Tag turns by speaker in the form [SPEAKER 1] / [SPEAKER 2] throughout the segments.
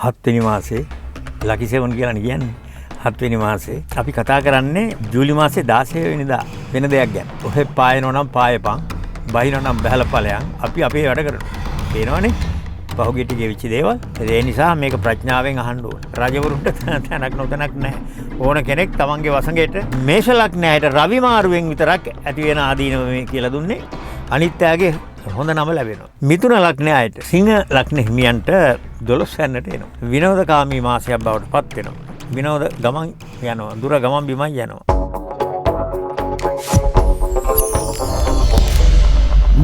[SPEAKER 1] 7 වෙනි මාසේ ලකි 7 කියලා කියන්නේ 7 වෙනි මාසේ අපි කතා කරන්නේ ජූලි මාසේ 16 වෙනිදා වෙන දෙයක් ගැන. ඔහෙ පායනවා නම් පායපන්, බහිනවා නම් බහලා ඵලයන්. අපි අපේ වැඩ කරනවා. පේනවනේ? පහුගිය ටිකේ වෙච්ච දේවල්. ඒ නිසා මේක ප්‍රඥාවෙන් අහන්න ඕන. රජවරුන්ට තැනක් නොතැනක් නැහැ. ඕන කෙනෙක් තමන්ගේ වසඟයට මේෂ ලග්නයට රවි මාරුවෙන් විතරක් ඇති වෙන ආදීනව මේ කියලා දුන්නේ. අනිත් යාගේ හොඳ නම ලැබෙනවා. මිථුන ලග්නයට සිංහ ලග්න හිමියන්ට 12 වෙනිට එනවා. විනෝදකාමී මාසයක් බවට පත් වෙනවා. විනෝද ගමන් යනවා. දුර ගමන් බිමන් යනවා.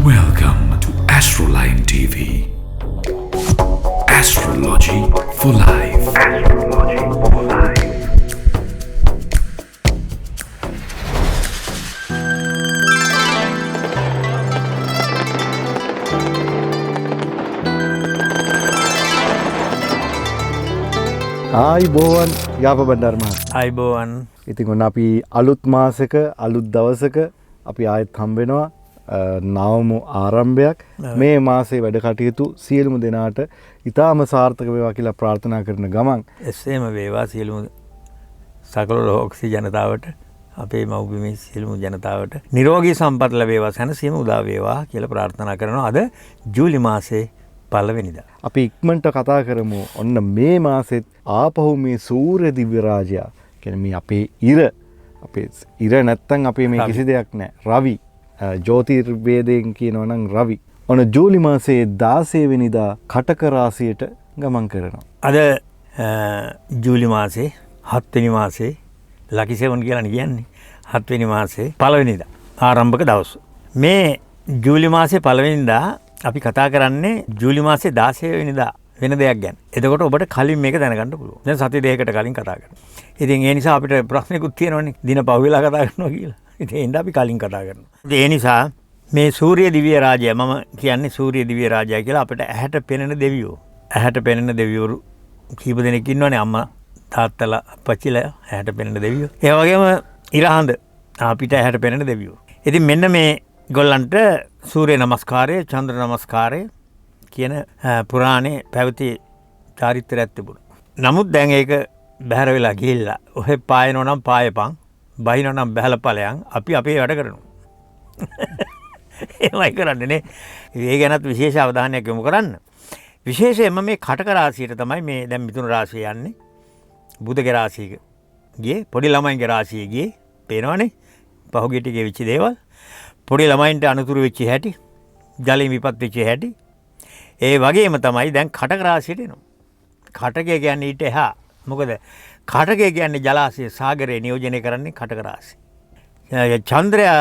[SPEAKER 2] Welcome to Astroline TV. Astrology for life. Astrology for life.
[SPEAKER 3] ආයිබෝවන් යාප Bandara මහතා.
[SPEAKER 1] ආයිබෝවන්.
[SPEAKER 3] ඉතින් ඔන්න අපි අලුත් මාසෙක අලුත් දවසක අපි ආයෙත් හම්බ වෙනවා. නවම ආරම්භයක්. මේ මාසේ වැඩ කටයුතු සියලුම දෙනාට ඉතාම සාර්ථක වේවා කියලා ප්‍රාර්ථනා කරන ගමන්
[SPEAKER 1] එසේම වේවා සියලුම සකල ලෝකසී ජනතාවට, අපේ මව්බිමේ සියලුම ජනතාවට නිරෝගී සම්පත් ලැබේවා, සැනසීම උදා වේවා කියලා ප්‍රාර්ථනා කරනවා. අද ජූලි මාසේ 1 වෙනිදා.
[SPEAKER 3] අපි ඉක්මනට කතා කරමු. ඔන්න මේ මාසෙත් ආපහු මේ සූර්ය දිව්‍ය රාජයා කියන්නේ මේ අපේ ඉර නැත්තම් අපේ මේ කිසි දෙයක් නැහැ. රවි ජ්‍යොතිර්වේදයෙන් කියනවා නම් රවි. ඔන්න ජූලි මාසයේ 16 වෙනිදා කටක රාශියට ගමන් කරනවා.
[SPEAKER 1] අද ජූලි මාසේ 7 වෙනි මාසේ ලකි 7 කියලා කියන්නේ 7 වෙනි මාසේ 1 වෙනිදා ආරම්භක දවස. මේ ජූලි මාසේ 1 වෙනිදා අපි කතා කරන්නේ ජූලි මාසේ 16 වෙනිදා වෙන දෙයක් ගැන. එතකොට ඔබට කලින් මේක දැනගන්න පුළුවන්. දැන් සති දෙකකට කලින් කතා කරනවා. ඉතින් ඒ නිසා අපිට ප්‍රශ්නකුත් තියෙනවනේ. දින පහුවෙලා කතා කරනවා කියලා. ඉතින් එන්න අපි කලින් කතා කරනවා. ඒ නිසා මේ සූර්ය දිව්‍ය රාජය මම කියන්නේ සූර්ය දිව්‍ය රාජය කියලා අපිට ඇහැට පෙනෙන දෙවියෝ. ඇහැට පෙනෙන දෙවියෝ කීප දෙනෙක් ඉන්නවනේ. අම්මා තාත්තලා අපච්චිලා ඇහැට පෙනෙන දෙවියෝ. ඒ වගේම ඉරහඳ අපිට ඇහැට පෙනෙන දෙවියෝ. ඉතින් මෙන්න මේ ගොල්ලන්ට සූර්ය නමස්කාරය, චන්ද්‍ර නමස්කාරය කියන පුරාණේ පැවති චාරිත්‍රයක් තිබුණා. නමුත් දැන් ඒක බැහැර වෙලා ගිහිල්ලා ඔහෙ පායනවා නම් පායපන්, බහිනවා නම් බහලා ඵලයන්. අපි අපේ වැඩ කරනවා. ඒවයි කරන්නේ නේ. ඒ ගැනත් විශේෂ අවධානයක් යොමු කරන්න. විශේෂයෙන්ම මේ කටක රාශියට තමයි මේ දැන් මිථුන රාශිය යන්නේ. බුධගේ රාශිය ගියේ, පොඩි ළමයින්ගේ රාශිය ගියේ. පේනවනේ? පහුගිය ටිකේ වෙච්ච දේවල්. පොඩි ළමයින්ට අනුතුරු වෙච්ච හැටි, ජලයෙන් විපත් වෙච්ච හැටි. ඒ වගේම තමයි දැන් කටක රාශියට එනවා. කටකය කියන්නේ ඊට එහා. මොකද කටකය කියන්නේ ජලාශය, සාගරය නියෝජනය කරන්නේ කටක රාශිය. චන්ද්‍රයා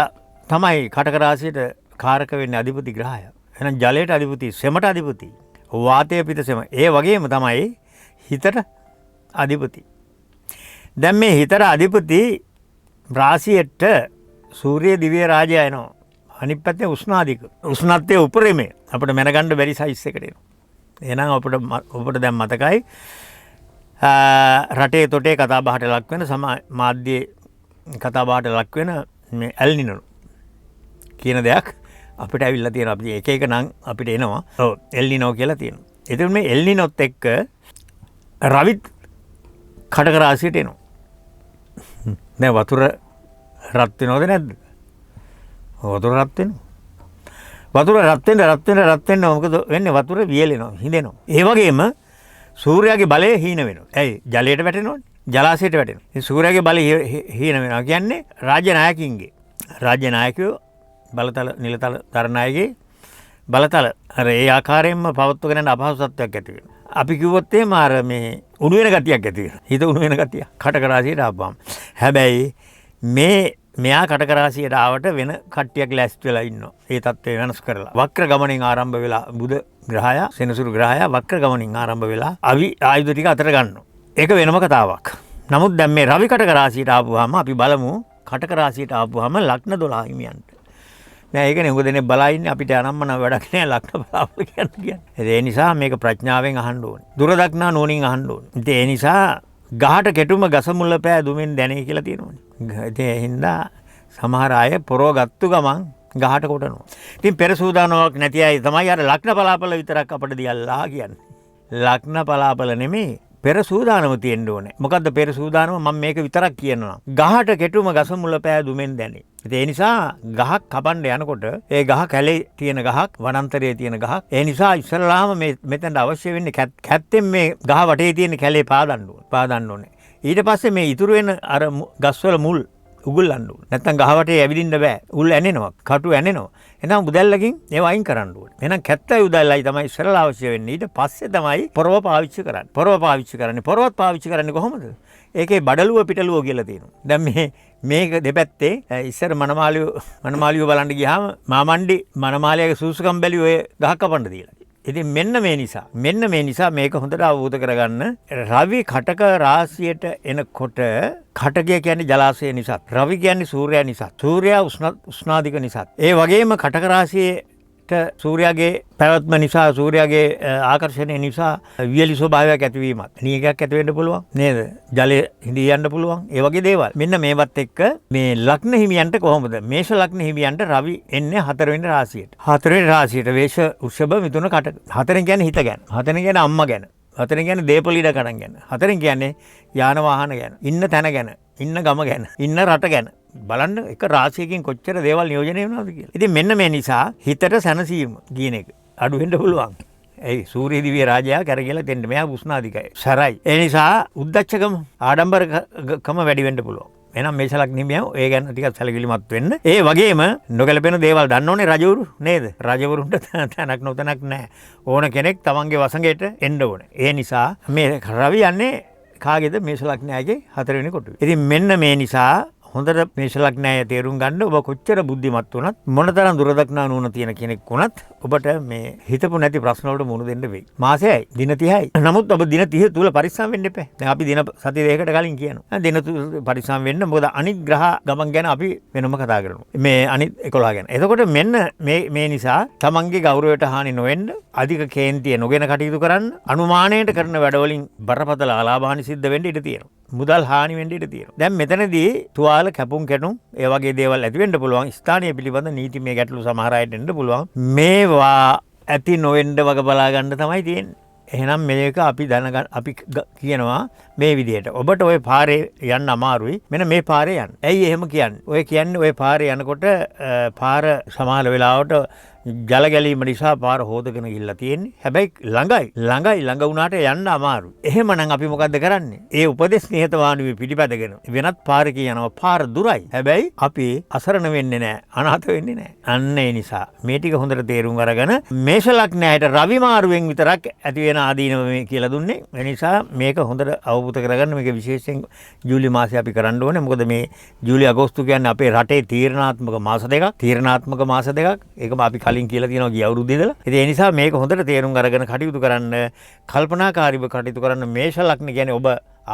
[SPEAKER 1] තමයි කටක රාශියට කාරක වෙන්නේ අධිපති ග්‍රහය. එහෙනම් ජලයට අධිපති, සෙමට අධිපති, වාතය පිට සෙම. ඒ වගේම තමයි හිතට අධිපති. දැන් මේ හිතට අධිපති රාශියට සූර්ය දිව්‍ය රාජයා එනවා. අනිත් පැත්තේ උෂ්ණාධික. උෂ්ණත්වයේ උපරිමේ අපිට මැනගන්න බැරි සයිස් එකට එනවා. එහෙනම් ඔබට දැන් මතකයි රටේ තොටේ කතා බහට ලක් වෙන මාධ්‍යයේ කතා බහට ලක් වෙන මේ එල් නිනෝ කියන දෙයක් අපිට ඇවිල්ලා තියෙනවා. අපි එක එක නම් අපිට එනවා. ඔව් එල් නිනෝ කියලා තියෙනවා. ඒතර මේ එල් නිනෝත් එක්ක රවිත් කටක රාශියට එනවා. දැන් වතුර රත් වෙනවද නැද්ද? වතුර රත් වෙනවා. වතුර රත් වෙන්න මොකද වෙන්නේ? වතුර වියලෙනවා, හිඳෙනවා. ඒ වගේම සූර්යාගේ බලය හීන වෙනවා. ඇයි? ජලයට වැටෙනවනේ. ජලාශයට වැටෙනවා. ඒ සූර්යාගේ බලය හීන වෙනවා කියන්නේ රාජ්‍ය නායකින්ගේ. රාජ්‍ය නායකයෝ බලතල, නිලතල, තරනායකගේ බලතල අර ඒ ආකාරයෙන්ම පවත්වගෙන යන අපහසුතාවයක් ඇති වෙනවා. අපි කිව්වොත් එහෙම අර මේ උණු වෙන ගතියක් ඇති වෙනවා. හිත උණු වෙන ගතිය. කටක රාශියට ආපුවාම. හැබැයි මෙයා කටක රාශියට ආවට වෙන කට්ටියක් ලැස්ති වෙලා ඉන්නවා. ඒ தත්ත්වය වෙනස් කරලා. වක්‍ර ගමනින් ආරම්භ වෙලා බුධ ග්‍රහය, සෙනසුරු ග්‍රහය වක්‍ර ගමනින් ආරම්භ වෙලා ආයුධ ටික අතර ගන්නවා. ඒක වෙනම කතාවක්. නමුත් දැන් මේ රවි කටක රාශියට ආපුවාම අපි බලමු කටක රාශියට ආපුවාම ලග්න 12 හිමියන්ට. නෑ ඒකනේ උග දෙනේ බලා ඉන්නේ අපිට අනම්මන වැඩක් නෑ ලග්න බලාපොල කියන්නේ. ඒ නිසා මේක ප්‍රඥාවෙන් අහන්න ඕනේ. දුර දක්නා නෝනින් අහන්න ඕනේ. ඒ නිසා ගහට කෙටුම ගස මුල්ල පෑ දුමින් දැනේ කියලා තියෙනවනේ. ඒ හින්දා සමහර අය පොරව ගත්තු ගමන් ගහට කොටනවා. ඉතින් පෙර සූදානමක් නැති අය තමයි අර ලග්න බලාපොල විතරක් අපිට දියල්ලා කියන්නේ. ලග්න පලාපල නෙමෙයි පෙර සූදානම තියෙන්න ඕනේ. මොකද්ද පෙර සූදානම? මම මේක විතරක් කියනවා. ගහට කෙටුම ගස මුල පෑ දුමෙන් දැනේ. ඒ නිසා ගහක් කපන්න යනකොට ඒ ගහ කැලේ තියෙන ගහක්, වනාන්තරයේ තියෙන ගහක්. ඒ නිසා ඉස්සරලාම මෙතනට අවශ්‍ය වෙන්නේ කැත්තෙන් මේ ගහ වටේ තියෙන කැලේ පාදන්න ඕනේ. ඊට පස්සේ මේ ඉතුරු වෙන අර ගස්වල මුල් උගුල්ලන්න ඕනේ. නැත්තම් ගහ වටේ ඇවිදින්න බෑ. උල් ඇනෙනවා, කටු ඇනෙනවා. එහෙනම් උදැල්ලකින් ඒව අයින් කරන්න ඕනේ. එහෙනම් කැත්තයි උදැල්ලයි තමයි ඉස්සරලා අවශ්‍ය වෙන්නේ. ඊට පස්සේ තමයි පොරව පාවිච්චි කරන්නේ. පොරවත් පාවිච්චි කරන්නේ කොහොමද? ඒකේ බඩලුව පිටලුව කියලා තියෙනවා. දැන් මේක දෙපැත්තේ ඉස්සර මනමාලියෝ බලන්න ගියාම මාමණ්ඩි මනමාලියාගේ සූසුකම් බැලි ඔය ගහ කපන්න දීලා. ඉතින් මෙන්න මේ නිසා මේක හොඳට අවබෝධ කරගන්න. රවි කටක රාශියට එනකොට කටකය කියන්නේ ජලාශය නිසා. රවි කියන්නේ සූර්යයා නිසා. සූර්යයා උෂ්ණාධික නිසා. ඒ වගේම කටක රාශියට සූර්යාගේ පැවැත්ම නිසා සූර්යාගේ ආකර්ෂණය නිසා වියලි ස්වභාවයක් ඇතිවීමත් නියගයක් ඇති වෙන්න පුළුවන් නේද? ජලය හිඳී යන්න පුළුවන්. ඒ වගේ දේවල්. මෙන්න මේවත් එක්ක මේ ලග්න හිමියන්ට කොහොමද? මේෂ ලග්න හිමියන්ට රවි එන්නේ 4 වෙනි රාශියට. 4 වෙනි රාශියට වේෂ, වෘෂභ, මිථුන, කටක. 4 කියන්නේ හිත ගැන. 4 කියන්නේ අම්මා ගැන. 4 කියන්නේ දේපල ඉඩ කඩන් ගැන. 4 කියන්නේ යාන වාහන ගැන. ඉන්න තැන ගැන. ඉන්න ගම ගැන. ඉන්න රට ගැන. බලන්න එක රාශියකින් කොච්චර දේවල් නියෝජනය වෙනවද කියලා. ඉතින් මෙන්න මේ නිසා හිතට සැනසීම කියන එක අඩු වෙන්න පුළුවන්. ඒ සූර්ය දිව්‍ය රාජයා කරගිලා දෙන්න මෙයා උෂ්ණාධිකයි. සරයි. ඒ නිසා උද්දච්චකම ආඩම්බරකම වැඩි වෙන්න පුළුවන්. එහෙනම් මේෂ ලග්න හිමියෝ ඒ ගැන ටිකක් සැලකිලිමත් වෙන්න. ඒ වගේම නොගැලපෙන දේවල් දන්න ඕනේ රජවරු නේද? රජවරුන්ට තැනක් නොතැනක් නැහැ. ඕන කෙනෙක් තමන්ගේ වසඟයට එන්න ඕනේ. ඒ නිසා මේ රවි යන්නේ කාගේද? මේෂ ලග්නයාගේ 4 වෙනි කොටුවේ. ඉතින් මෙන්න මේ නිසා හොඳට මේෂ ලග්නය තේරුම් ගන්න. ඔබ කොච්චර බුද්ධිමත් වුණත් මොනතරම් දුරදක්නා නුවණ තියෙන කෙනෙක් වුණත් ඔබට මේ හිතපු නැති ප්‍රශ්න වලට මුහුණ දෙන්න වෙයි. මාසෙයි දින 30යි. නමුත් ඔබ දින 30 තුල පරිස්සම් වෙන්න එපා. දැන් අපි දින සති දෙකකට කලින් කියනවා. දින පරිස්සම් වෙන්න. මොකද අනිත් ග්‍රහ ගමන් ගැන අපි වෙනම කතා කරනවා. මේ අනිත් 11 ගැන. එතකොට මෙන්න මේ නිසා තමන්ගේ ගෞරවයට හානි නොවෙන්න, අධික කේන්තිය නොගෙන කටයුතු කරන්න, අනුමානයට කරන වැඩවලින් බරපතල අලාභානි සිද්ධ වෙන්න ඉඩ තියෙනවා. මුදල් හානි වෙන්න ඉඩ තියෙනවා. දැන් මෙතනදී තුවාල කැපුම් කැටුම් ඒ වගේ දේවල් ඇති වෙන්න පුළුවන්. ස්ථානීය පිළිබඳ නීතිමය ගැටලු සමහර අයට එන්න පුළුවන්. මේවා ඇති නොවෙන්න වග බලා ගන්න තමයි තියෙන්නේ. එහෙනම් මේක අපි අපි කියනවා මේ විදිහට. ඔබට ওই පාරේ යන්න අමාරුයි. මෙන්න මේ පාරේ යන්න. ඇයි එහෙම කියන්නේ? ඔය කියන්නේ ওই පාරේ යනකොට පාර සමාන වෙලාවට ජල ගැලීම නිසා පාර හොදගෙන ගිහිල්ලා තියෙන්නේ. හැබැයි ළඟ වුණාට යන්න අමාරුයි. එහෙමනම් අපි මොකද්ද කරන්නේ? ඒ උපදේශ නිහතමානීව පිළිපැදගෙන වෙනත් පාරක යනවා. පාර දුරයි. හැබැයි අපි අසරණ වෙන්නේ නැහැ. අනාථ වෙන්නේ නැහැ. අන්න ඒ නිසා මේ ටික හොඳට තේරුම් අරගෙන මේෂ ලග්නයට රවි මාරුවෙන් විතරක් ඇති වෙන ආදීනව මේ කියලා දුන්නේ. ඒ නිසා මේක හොඳට අවබෝධ කරගන්න. මේක විශේෂයෙන් ජූලි මාසයේ අපි කරන්න ඕනේ. මොකද මේ ජූලි අගෝස්තු කියන්නේ අපේ රටේ තීරණාත්මක මාස දෙකක්. ඒකම අපි කලින් කියලා තියෙනවා ගිය අවුරුද්දේ ඉඳලා. ඉතින් ඒ නිසා මේක හොඳට තේරුම් අරගෙන කටයුතු කරන්න, කල්පනාකාරීව කටයුතු කරන්න. මේෂ ලග්න කියන්නේ ඔබ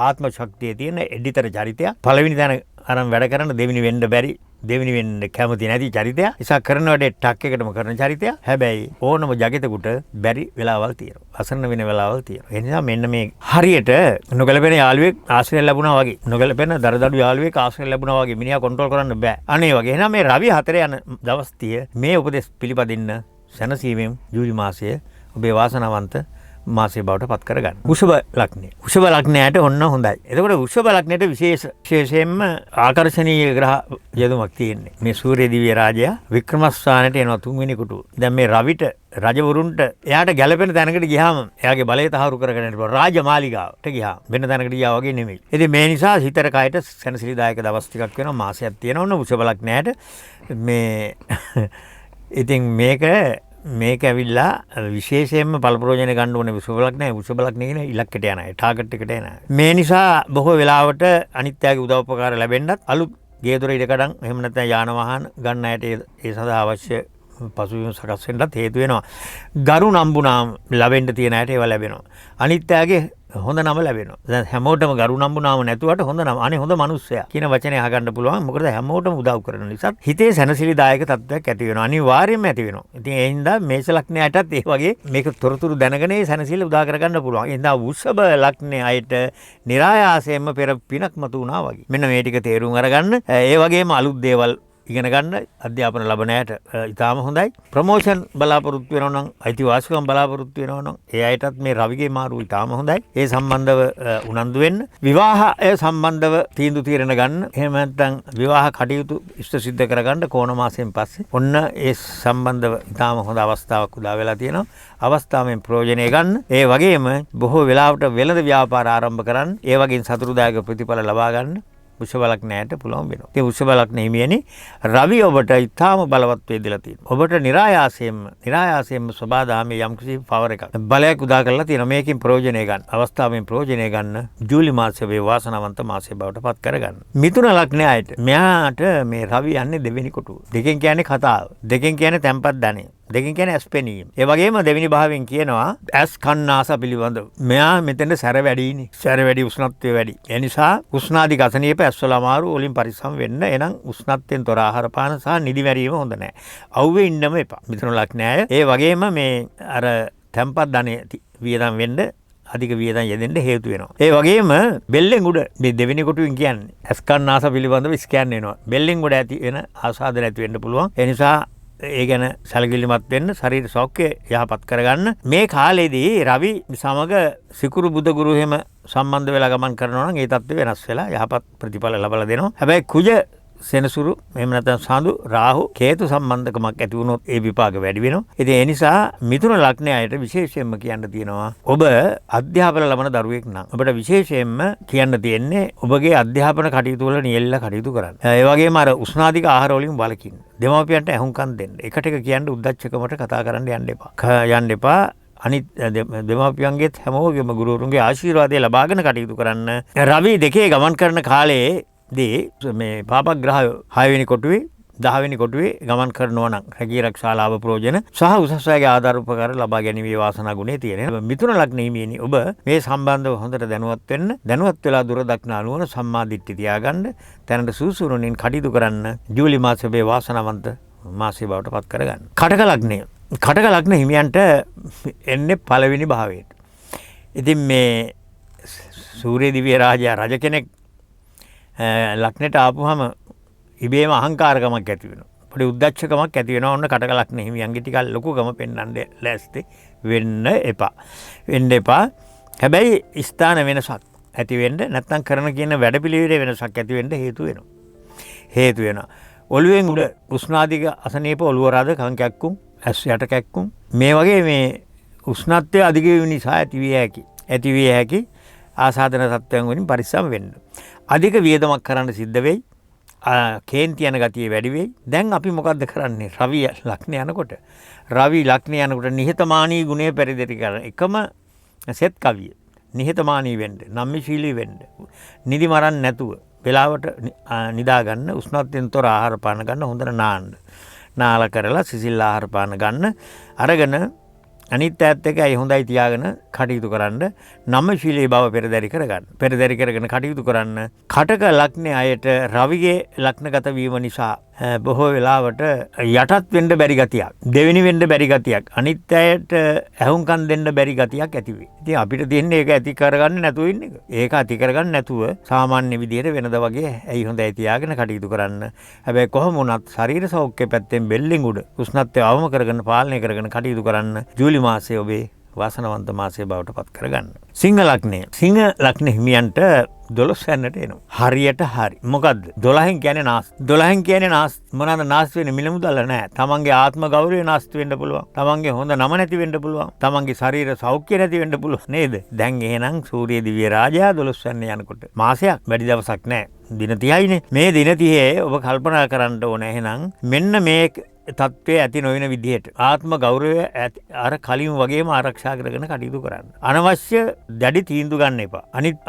[SPEAKER 1] ආත්ම ශක්තිය තියෙන එඩිතර චරිතයක්. පළවෙනි තැන අරන් වැඩ කරන දෙවෙනි වෙන්න බැරි, දෙවෙනි වෙන්න කැමති නැති චරිතයක්. නිසා කරන වැඩේ ටක් එකටම කරන චරිතයක්. හැබැයි ඕනම ජගතෙකුට බැරි වෙලාවල් තියෙනවා. අසරණ වෙන වෙලාවල් තියෙනවා. ඒ නිසා මෙන්න මේ හරියට නොගැලපෙන යාළුවෙක් ආශ්‍රය ලැබුණා වගේ, නොගැලපෙන දරදඩු යාළුවෙක් ආශ්‍රය ලැබුණා වගේ මිනිහා කන්ට්‍රෝල් කරන්න බෑ. අනේ වගේ. එහෙනම් මේ රවි 4 යන දවස් 30 මේ උපදෙස් පිළිපදින්න සැනසීමෙන් ජූලි මාසය ඔබේ වාසනාවන්ත මාසය බවට පත් කරගන්න. වෘෂභ ලග්නය. වෘෂභ ලග්නයට ඔන්න හොඳයි. එතකොට වෘෂභ ලග්නයට විශේෂයෙන්ම ආකර්ශනීය ග්‍රහ යෙදුමක් තියෙන්නේ. මේ සූර්ය දිව්‍ය රාජයා වික්‍රමස්ථානයට එනවා 3 වෙනි කොටුව. දැන් මේ රවිට රජවරුන්ට එයාට ගැළපෙන තැනකට ගියාම එයාගේ බලය තහවුරු කරගෙන යන්න පුළුවන්. රාජමාලිගාවට ගියාම වෙන තැනකට ගියා වගේ නෙමෙයි. ඉතින් මේ නිසා හිතට කයට සැනසෙලිදායක දවස් ටිකක් වෙනවා. මාසයක් තියෙනවා. ඔන්න වෘෂභ ලග්නයට මේ ඉතින් මේක ඇවිල්ලා විශේෂයෙන්ම පළප්‍රයෝජන ගන්න ඕනේ වෘෂභ ලග්නය කියන ඉලක්කයට යන අය, ටාගට් එකට යන අය. මේ නිසා බොහෝ වෙලාවට අනිත්‍යයේ උදව් උපකාර ලැබෙන්නත් අලුත් ගේ දොර ඉඩකඩම් එහෙම නැත්නම් යාන වාහන ගන්න අයට ඒ සඳහා අවශ්‍ය පසුබිම සකස් වෙන්නත් හේතු වෙනවා. ගරු නම්බුනාම ලැබෙන්න තියෙන අයට ඒවා ලැබෙනවා. අනිත්‍යයේ හොඳ නම ලැබෙනවා. දැන් හැමෝටම ගරු නම්බුනාම නැතුවට හොඳ නම, අනේ හොඳ මිනිස්සයා කියන වචනේ අහගන්න පුළුවන්. මොකද හැමෝටම උදව් කරන නිසා හිතේ සැනසෙලිදායක තත්ත්වයක් ඇති වෙනවා. අනිවාර්යයෙන්ම ඇති වෙනවා. ඉතින් ඒ හින්දා මේෂ ලග්නයටත් ඒ වගේ මේක තොරතුරු දැනගෙන ඒ සැනසෙල්ල උදා කරගන්න පුළුවන්. ඒ හින්දා වෘෂභ ලග්නයේ අයට નિરાයාසයෙන්ම පෙර පිනක් මතු වුණා වගේ. මෙන්න මේ ටික තේරුම් අරගන්න. ඒ වගේම අලුත් දේවල් ඉගෙන ගන්න අධ්‍යාපන ලබන අයට ඉතාම හොඳයි. ප්‍රමෝෂන් බලාපොරොත්තු වෙනවා නම් අයිතිවාසිකම් බලාපොරොත්තු වෙනවා නම් ඒ අයටත් මේ රවිගේ මාරුව ඉතාම හොඳයි. ඒ සම්බන්ධව උනන්දු වෙන්න. විවාහය සම්බන්ධව තීන්දුව తీරන ගන්න. එහෙම නැත්නම් විවාහ කටයුතු ඉෂ්ට සිද්ධ කරගන්න කෝණ මාසයෙන් පස්සේ ඔන්න ඒ සම්බන්ධව ඉතාම හොඳ අවස්ථාවක් උදා වෙලා තියෙනවා. අවස්ථාවෙන් ප්‍රයෝජනය ගන්න. ඒ වගේම බොහෝ වෙලාවට වෙළඳ ව්‍යාපාර ආරම්භ කරන්න. ඒ වගේ සතුටුදායක ප්‍රතිඵල ලබා ගන්න වෘෂභ ලග්නයට පුළුවන් වෙනවා. ඒ වෘෂභ ලග්න හිමියනි රවි ඔබට ඊටාම බලවත් වේදලා තියෙනවා. ඔබට નિરાයාසයෙන්ම සබාදාමේ යම්කිසි පවර් එකක් බලයක් උදා කරලා තියෙනවා. මේකෙන් ප්‍රයෝජනය ගන්න. අවස්ථාවෙන් ප්‍රයෝජනය ගන්න. ජූලි මාසයේ වාසනාවන්ත මාසය බවට පත් කරගන්න. මිථුන ලග්නයට මෙයාට මේ රවි යන්නේ දෙවෙනි කොටුව. දෙකෙන් කියන්නේ කතාව. දෙකෙන් කියන්නේ තැම්පත් ධනෙ. දෙකින් කියන්නේ ඇස් පෙනීම. ඒ වගේම දෙවෙනි භාවයෙන් කියනවා ඇස් කන් නාස පිළිබඳව. මෙයා මෙතෙන්ද සැර වැඩිනේ. සැර වැඩි උෂ්ණත්වය වැඩි. ඒ නිසා උෂ්ණාධික අසනීප ඇස්වල අමාරු වලින් පරිස්සම් වෙන්න. එහෙනම් උෂ්ණත්වයෙන් තොර ආහාර පාන සහ නිදි මැරීම හොඳ නැහැ. අවුවේ ඉන්නම එපා. මිථුන ලග්නය. ඒ වගේම මේ අර තැම්පත් ධනෙ වියදම් වෙන්න අධික වියදම් යෙදෙන්න හේතු වෙනවා. ඒ වගේම බෙල්ලෙන් උඩ මේ දෙවෙනි කොටුවෙන් කියන්නේ ඇස් කන් නාස පිළිබඳව ස්කෑන් වෙනවා. බෙල්ලෙන් උඩ ඇති වෙන ආසාද නැති වෙන්න පුළුවන්. ඒ නිසා ඒ ගැන සැලකිලිමත් වෙන්න ශරීර සෞඛ්‍යය යහපත් කරගන්න. මේ කාලේදී රවි සමග සිකුරු බුධ ගුරු එහෙම සම්බන්ධ වෙලා ගමන් කරනවා නම් ඒ තත්ත්වය වෙනස් වෙලා යහපත් ප්‍රතිඵල ලබා දෙනවා. හැබැයි කුජ සෙනසුරු එහෙම නැත්නම් සඳු රාහු කේතු සම්බන්ධකමක් ඇති වුණොත් ඒ විපාක වැඩි වෙනවා. ඉතින් ඒ නිසා මිථුන ලග්නයට විශේෂයෙන්ම කියන්න තියෙනවා ඔබ අධ්‍යාපන ලබන දරුවෙක් නම් ඔබට විශේෂයෙන්ම කියන්න තියෙන්නේ ඔබගේ අධ්‍යාපන කටයුතු වල නියැලලා කටයුතු කරන්න. ඒ වගේම අර උෂ්ණාධික ආහාර වලින් වළකින්න. දෙමාපියන්ට ඇහුම්කන් දෙන්න. එකට එක කියන්න උද්දච්චකමට කතා කරන්න යන්න එපා. අනිත් දෙමාපියන්ගේත් හැමෝගෙම ගුරුවරුන්ගේ ආශිර්වාදය ලබාගෙන කටයුතු කරන්න. රවි දෙකේ ගමන් කරන කාලේ මේ පාපග්‍රහය 6 වෙනි කොටුවේ 10 වෙනි කොටුවේ ගමන් කරනවා නම් රැකී ආරක්ෂා ලාභ ප්‍රයෝජන සහ උසස් වේග ආධාර උපකාර ලබා ගැනීමේ වාසනා ගුණය තියෙනවා. මිථුන ලග්න හිමියනි ඔබ මේ සම්බන්ධව හොඳට දැනුවත් වෙන්න. දැනුවත් වෙලා දුර දක්න අනුවන සම්මා දිට්ඨිය තියාගන්න. තැනට සූසුරුනින් කටයුතු කරන්න. ජූලි මාසයේ වාසනාවන්ත මාසය බවට පත් කරගන්න. කටක ලග්නය. කටක ලග්න හිමියන්ට එන්නේ පළවෙනි භාවයට. ඉතින් මේ සූර්ය දිව්‍ය රාජයා රජ කෙනෙක් ලග්නෙට ආපුහම ඉබේම අහංකාරකමක් ඇති වෙනවා. පොඩි උද්දච්චකමක් ඇති වෙනවා. ඔන්න කටක ලග්න හිමියන්ගේ ටිකක් ලොකුකම පෙන්වන්න ලෑස්ති වෙන්න එපා. හැබැයි ස්ථාන වෙනසක් ඇති වෙන්න නැත්නම් කරන කියන වැඩපිළිවෙලේ වෙනසක් ඇති වෙන්න හේතු වෙනවා. ඔළුවෙන් උඩ උෂ්ණාධික අසනීප ඔළුව රාද කන් කැක්කුම් ඇස් යට කැක්කුම් මේ වගේ මේ උෂ්ණත්වය අධික වීම නිසා ඇති විය හැකි ආසාදන තත්ත්වයන් වලින් පරිස්සම් වෙන්න. අධික වියදමක් කරන්න සිද්ධ වෙයි. කේන්ති යන ගතිය වැඩි වෙයි. දැන් අපි මොකද්ද කරන්නේ? රවි ලග්න යනකොට නිහතමානී ගුණය පරිදෙටි කරන එකම සෙත් කවිය. නිහතමානී වෙන්න, නම්‍යශීලී වෙන්න, නිදි මරන්න නැතුව වෙලාවට නිදා ගන්න, උෂ්ණත්වයෙන් තොර ආහාර පාන ගන්න, හොඳට නාල කරලා සිසිල් ආහාර පාන ගන්න. අරගෙන අනිත් ඈත් එක ඇයි හොඳයි තියාගෙන කටයුතු කරන්න. නම්‍යශීලී බව පෙරදරි කරගෙන කටයුතු කරන්න. කටක ලග්නේ අයට රවිගේ ලග්නගත වීම නිසා බොහෝ වෙලාවට යටත් වෙන්න බැරි ගතියක්, දෙවෙනි වෙන්න බැරි ගතියක්, අනිත් අයට ඇහුම්කන් දෙන්න බැරි ගතියක් ඇති වෙයි. ඉතින් අපිට තියෙන්නේ ඒක ඇති කරගන්න නැතුව ඉන්න එක. ඒක ඇති කරගන්න නැතුව සාමාන්‍ය විදිහට වෙනද වගේ ඇයි හොඳයි තියාගෙන කටයුතු කරන්න. හැබැයි කොහොම වුණත් ශරීර සෞඛ්‍ය පැත්තෙන් බෙල්ලෙන් උඩ උෂ්ණත්වය අවම කරගෙන පාලනය කරගෙන කටයුතු කරන්න. ජූලි මාසයේ ඔබේ වාසනාවන්ත මාසය බවට පත් කරගන්න. සිංහ ලග්න හිමියන්ට 12 යන්නට එනවා. හරියට හරි. මොකද්ද? 12න් කියන්නේ නාස්. 12න් කියන්නේ නාස්. මොනවාද නාස් වෙන්නේ? මිල මුදල් නැහැ. තමන්ගේ ආත්ම ගෞරවය නාස් වෙන්න පුළුවන්. තමන්ගේ හොඳ නම නැති වෙන්න පුළුවන්. තමන්ගේ ශරීර සෞඛ්‍ය නැති වෙන්න පුළුවන් නේද? දැන් එහෙනම් සූර්ය දිව්‍ය රාජයා 12 යන්න යනකොට මාසයක් වැඩි දවසක් නැහැ. දින 30යිනේ. මේ දින 30 ඔබ කල්පනා කරන්න ඕන එහෙනම් මෙන්න මේ තත්ත්වයේ ඇති නොවන විදිහට ආත්ම ගෞරවය අර කලින් වගේම ආරක්ෂා කරගෙන කටයුතු කරන්න. අනවශ්‍ය දැඩි තීන්දුව ගන්න එපා.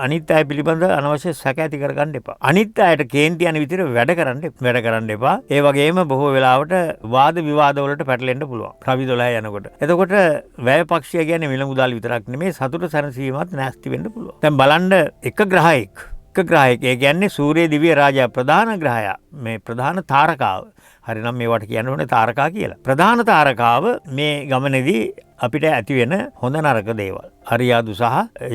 [SPEAKER 1] අනිත් අය පිළිබඳ අනවශ්‍ය සැක ඇති කරගන්න එපා. අනිත් අයට කේන්ති යන විදිහට වැඩ කරන්න එපා. ඒ වගේම බොහෝ වෙලාවට වාද විවාද වලට පැටලෙන්න පුළුවන්. රවි 12 යනකොට. එතකොට වැය පක්ෂය කියන්නේ මිල මුදල් විතරක් නෙමෙයි සතුට සැනසීමත් නැස්ති වෙන්න පුළුවන්. දැන් බලන්න එක ග්‍රහයෙක් ඒ කියන්නේ සූර්ය දිව්‍ය රාජයා ප්‍රධාන ග්‍රහයා මේ ප්‍රධාන තාරකාව හරිනම් මේවට කියන්න ඕනේ තාරකා කියලා. ප්‍රධාන තාරකාව මේ ගමනේදී අපිට ඇති වෙන හොඳ නරක දේවල්. අරියාදු සහ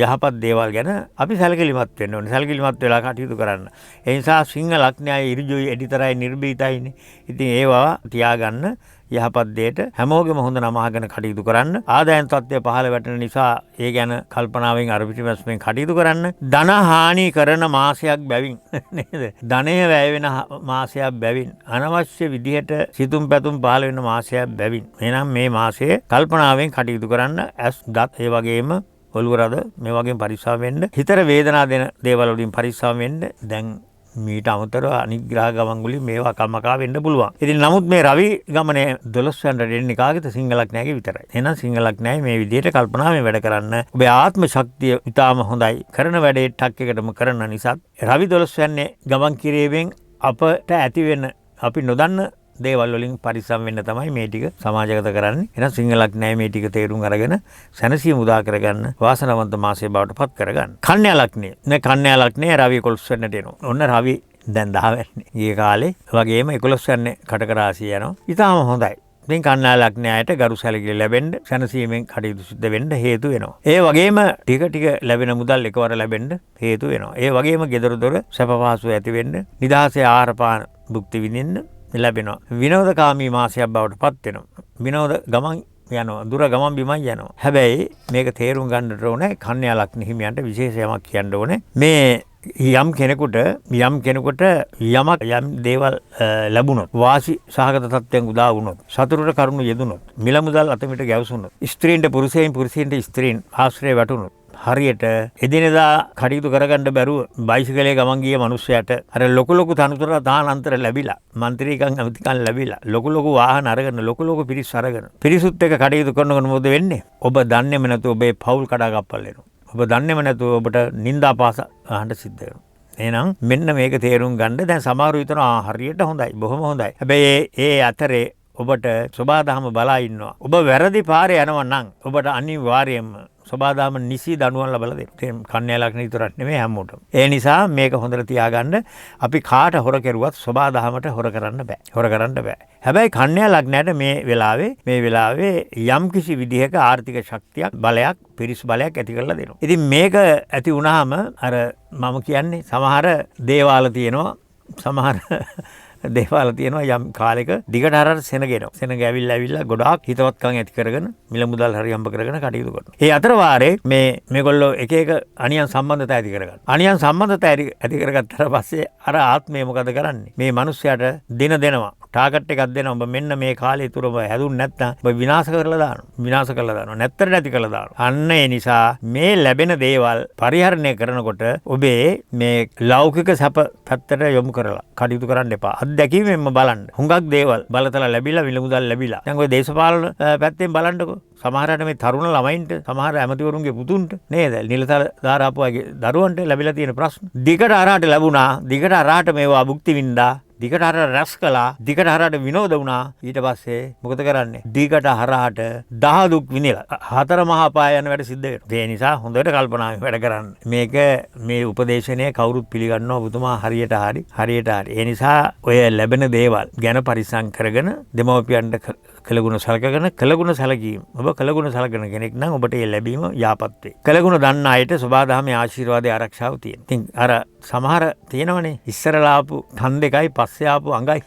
[SPEAKER 1] යහපත් දේවල් ගැන අපි සැලකිලිමත් වෙන්න ඕනේ. සැලකිලිමත් වෙලා කටයුතු කරන්න. ඒ නිසා සිංහ ලග්නයයි ඍජුයි එඩිතරයි නිර්භීතයිනේ. ඉතින් ඒවා තියාගන්න යහපත් දෙයට හැමෝගෙම හොඳ නම අහගෙන කටයුතු කරන්න. ආදායම් තත්ත්වය පහළ වැටෙන නිසා ඒ ගැන කල්පනාවෙන් අර පිටිපස්සෙන් කටයුතු කරන්න. ධන හානි කරන මාසයක් බැවින් නේද? ධනය වැය වෙන මාසයක් බැවින් අනවශ්‍ය විදිහට සිතුම් පැතුම් පහළ වෙන මාසයක් බැවින්. එහෙනම් මේ මාසයේ කල්පනාවෙන් කටයුතු කරන්න. ඇස් දත් ඒ වගේම ඔළුව රද මේ වගේම පරිස්සම් වෙන්න. හිතට වේදනා දෙන දේවල් වලින් පරිස්සම් වෙන්න. දැන් මීට අමතරව අනිග්‍රහ ගමන් වලින් මේවා කම්මකා වෙන්න පුළුවන්. ඉතින් නමුත් මේ රවි ගමනේ 12 වෙනිදා දෙන්නේ කාගේද? සිංහ ලග්නයගේ විතරයි. එහෙනම් සිංහ ලග්නයයි මේ විදිහට කල්පනාවෙන් වැඩ කරන්න. ඔබේ ආත්ම ශක්තිය ඉතාම හොඳයි. කරන වැඩේ ටක් එකටම කරන නිසා රවි 12 වෙනිදා ගමන් කිරීමෙන් අපට ඇති වෙන අපි නොදන්න දේවල් වලින් පරිස්සම් වෙන්න තමයි මේ ටික සමාජගත කරන්නේ. එහෙනම් සිංහ ලග්නයයි මේ ටික තේරුම් අරගෙන සැනසීම උදා කරගන්න වාසනාවන්ත මාසය බවට පත් කරගන්න. කන්‍යා ලග්නය. මේ කන්‍යා ලග්නයේ රවි 11 වෙනිදාට එනවා. ඔන්න රවි දැන් 10 වෙනිදා. ඊයේ කාලේ වගේම 11 වෙනිදා කටක රාශිය යනවා. ඊටාම හොඳයි. ඉතින් කන්‍යා ලග්නයට ගරු සැලකිලි ලැබෙන්න සැනසීමෙන් කටයුතු සිද්ධ වෙන්න හේතු වෙනවා. ඒ වගේම ටික ලැබෙන මුදල් එකවර ලැබෙන්න හේතු වෙනවා. ඒ වගේම ගෙදර දොර සැප පහසු ඇති වෙන්න, නිදහසේ ආහාර පාන භුක්ති විඳින්න ලැබෙනවා. විනෝදකාමී මාසයක් බවට පත් වෙනවා. විනෝද ගමන් යනවා. දුර ගමන් බිමන් යනවා. හැබැයි මේක තේරුම් ගන්නට ඕනේ කන්‍යා ලග්න හිමියන්ට විශේෂ යමක් කියන්න ඕනේ. මේ යම් කෙනෙකුට යමක් යම් දේවල් ලැබුණොත් වාසි සහගත තත්ත්වයන් උදා වුණොත් සතුටට කරුණු යෙදුණොත් මිල මුදල් අතමිට ගැවසුණොත් ස්ත්‍රීන්ට පුරුෂයින්ට ස්ත්‍රීන් ආශ්‍රය වැටුණොත් හරියට එදිනෙදා කටයුතු කරගන්න බැරුව බයිසිකලේ ගමන් ගිය මිනිස්සයාට අර ලොකු තනතුර තානාන්තර ලැබිලා මන්ත්‍රීකම් අමතිකම් ලැබිලා ලොකු වාහන අරගෙන ලොකු පිරිස් අරගෙන පිරිසුත් එක්ක කටයුතු කරනකොට මොකද වෙන්නේ? ඔබ දන්නේම නැතුව ඔබේ පවුල් කඩාකප්පල් වෙනවා. ඔබ දන්නේම නැතුව ඔබට නිന്ദා පාස අහන්න සිද්ධ වෙනවා. එහෙනම් මෙන්න මේක තේරුම් ගන්න. දැන් සමහරව හිතනවා හරියට හොඳයි, බොහොම හොඳයි. හැබැයි ඒ අතරේ ඔබට සබාදහම බලා ඉන්නවා. ඔබ වැරදි පාරේ යනවා නම් ඔබට අනිවාර්යයෙන්ම සබාදහම නිසි දනුවන් ලබලා දෙන්න. කන්‍යා ලග්න විතරක් නෙමෙයි හැමෝටම. ඒ නිසා මේක හොඳට තියාගන්න. අපි කාට හොර කෙරුවත් සබාදහමට හොර කරන්න බෑ. හැබැයි කන්‍යා ලග්නයට මේ වෙලාවේ යම් කිසි විදිහක ආර්ථික ශක්තියක් බලයක් පිරිස් බලයක් ඇති කරලා දෙනවා. ඉතින් මේක ඇති වුණාම අර මම කියන්නේ සමහර දේවාල තියෙනවා යම් කාලෙක දිගට හරහට සෙනගෙනවා. සෙනග ඇවිල්ලා ගොඩාක් හිතවත්කම් ඇති කරගෙන මිල මුදල් හරි හම්බ කරගෙන කටයුතු කරනවා. ඒ අතර වාරේ මේගොල්ලෝ එක අනියම් සම්බන්ධතා ඇති කරගන්න. අනියම් සම්බන්ධතා ඇති කරගත්තට පස්සේ අර ආත්මය මොකද කරන්නේ? මේ මිනිස්යාට දෙනවා. ටාගට් එකක් දෙනවා. ඔබ මෙන්න මේ කාලය තුර ඔබ හැදුන්නේ නැත්නම් ඔබ විනාශ කරලා දානවා. නැත්තර නැති කරලා දානවා. අන්න ඒ නිසා මේ ලැබෙන දේවල් පරිහරණය කරනකොට ඔබේ මේ ලෞකික සැප පැත්තට යොමු කරලා කටයුතු කරන්න එපා. අත්දැකීමෙන්ම බලන්න. හුඟක් දේවල් බලතල ලැබිලා විලමුදල් ලැබිලා. දැන් ඔය දේශපාලන පැත්තෙන් බලන්නකෝ. සමහරට මේ තරුණ ළමයින්ට සමහර ඇමතිවරුන්ගේ පුතුන්ට නේද නිලතල දාරාපුවාගේ දරුවන්ට ලැබිලා තියෙන ප්‍රශ්න. දිගට අරහට ලැබුණා. දිගට අරහට මේවා භුක්ති විඳා. දිගට හරහට රැස් කළා. දිගට හරහට විනෝද වුණා. ඊට පස්සේ මොකද කරන්නේ? දිගට හරහට දහ දුක් විඳලා හතර මහා පාය යන වැඩ සිද්ධ වෙනවා. ඒ නිසා හොඳට කල්පනාවෙන් වැඩ කරන්න. මේක මේ උපදේශනය කවුරුත් පිළිගන්නවා ඔබතුමා හරියට හරි. ඒ නිසා ඔය ලැබෙන දේවල් ගැන පරිස්සම් කරගෙන දෙමව්පියන්ට කළගුණ සැලකීම. ඔබ කළගුණ සැලකන කෙනෙක් නම් ඔබට ඒ ලැබීම යාපත් වේ. කළගුණ දන්න අයට සබාදහමේ ආශිර්වාදයේ ආරක්ෂාව තියෙනවා. ඉතින් අර සමහර තියෙනවනේ ඉස්සරලා ආපු කන් දෙකයි පස්සේ ආපු අඟයි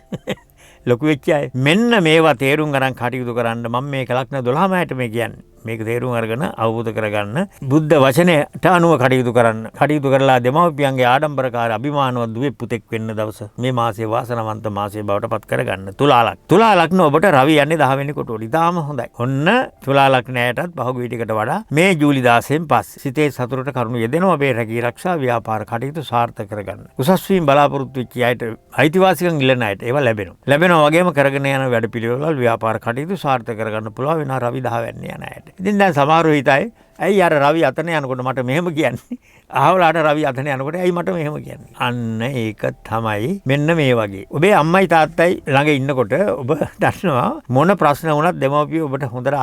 [SPEAKER 1] ලොකු වෙච්ච අය. මෙන්න මේවා තේරුම් ගන්න කටයුතු කරන්න මම මේ ලග්න 12ට මේ කියන්නේ. මේක තේරුම් අරගෙන අවබෝධ කරගන්න බුද්ධ වචනයට අනුව කටයුතු කරන්න. කටයුතු කරලා දෙමව්පියන්ගේ ආඩම්බරකාර අභිමානවත් දුවේ පුතෙක් වෙන්න දවස මේ මාසයේ වාසනාවන්ත මාසයේ බවට පත් කරගන්න. තුලා ලග්න ඔබට රවි යන්නේ 10 වෙනි කොටුවට. ඉතාලම හොඳයි. ඔන්න තුලා ලග්නයටත් පහුගිය ටිකට වඩා මේ ජූලි 16න් පස්සේ සිතේ සතුටට කරුණු යෙදෙනවා. ඔබේ රැකී ආරක්ෂා ව්‍යාපාර කටයුතු සාර්ථක කරගන්න. උසස් වීම බලාපොරොත්තු වෙච්ච අයට අයිතිවාසිකම් ඉල්ලන අයට ඒවා ලැබෙනවා වගේම කරගෙන යන වැඩපිළිවෙළවල් ව්‍යාපාර කටයුතු සාර්ථක කරගන්න පුළුවන් වෙනවා රවි 10 වෙනි යන අයට. ඉතින් දැන් සමහරව හිතයි ඇයි අර රවි අතන යනකොට මට මෙහෙම කියන්නේ. අහවලාට රවි අතන යනකොට ඇයි මට මෙහෙම කියන්නේ. අන්න ඒක තමයි මෙන්න මේ වගේ. ඔබේ අම්මයි තාත්තයි ළඟ ඉන්නකොට ඔබ දන්නවා මොන ප්‍රශ්න වුණත් දෙමව්පියෝ ඔබට හොඳට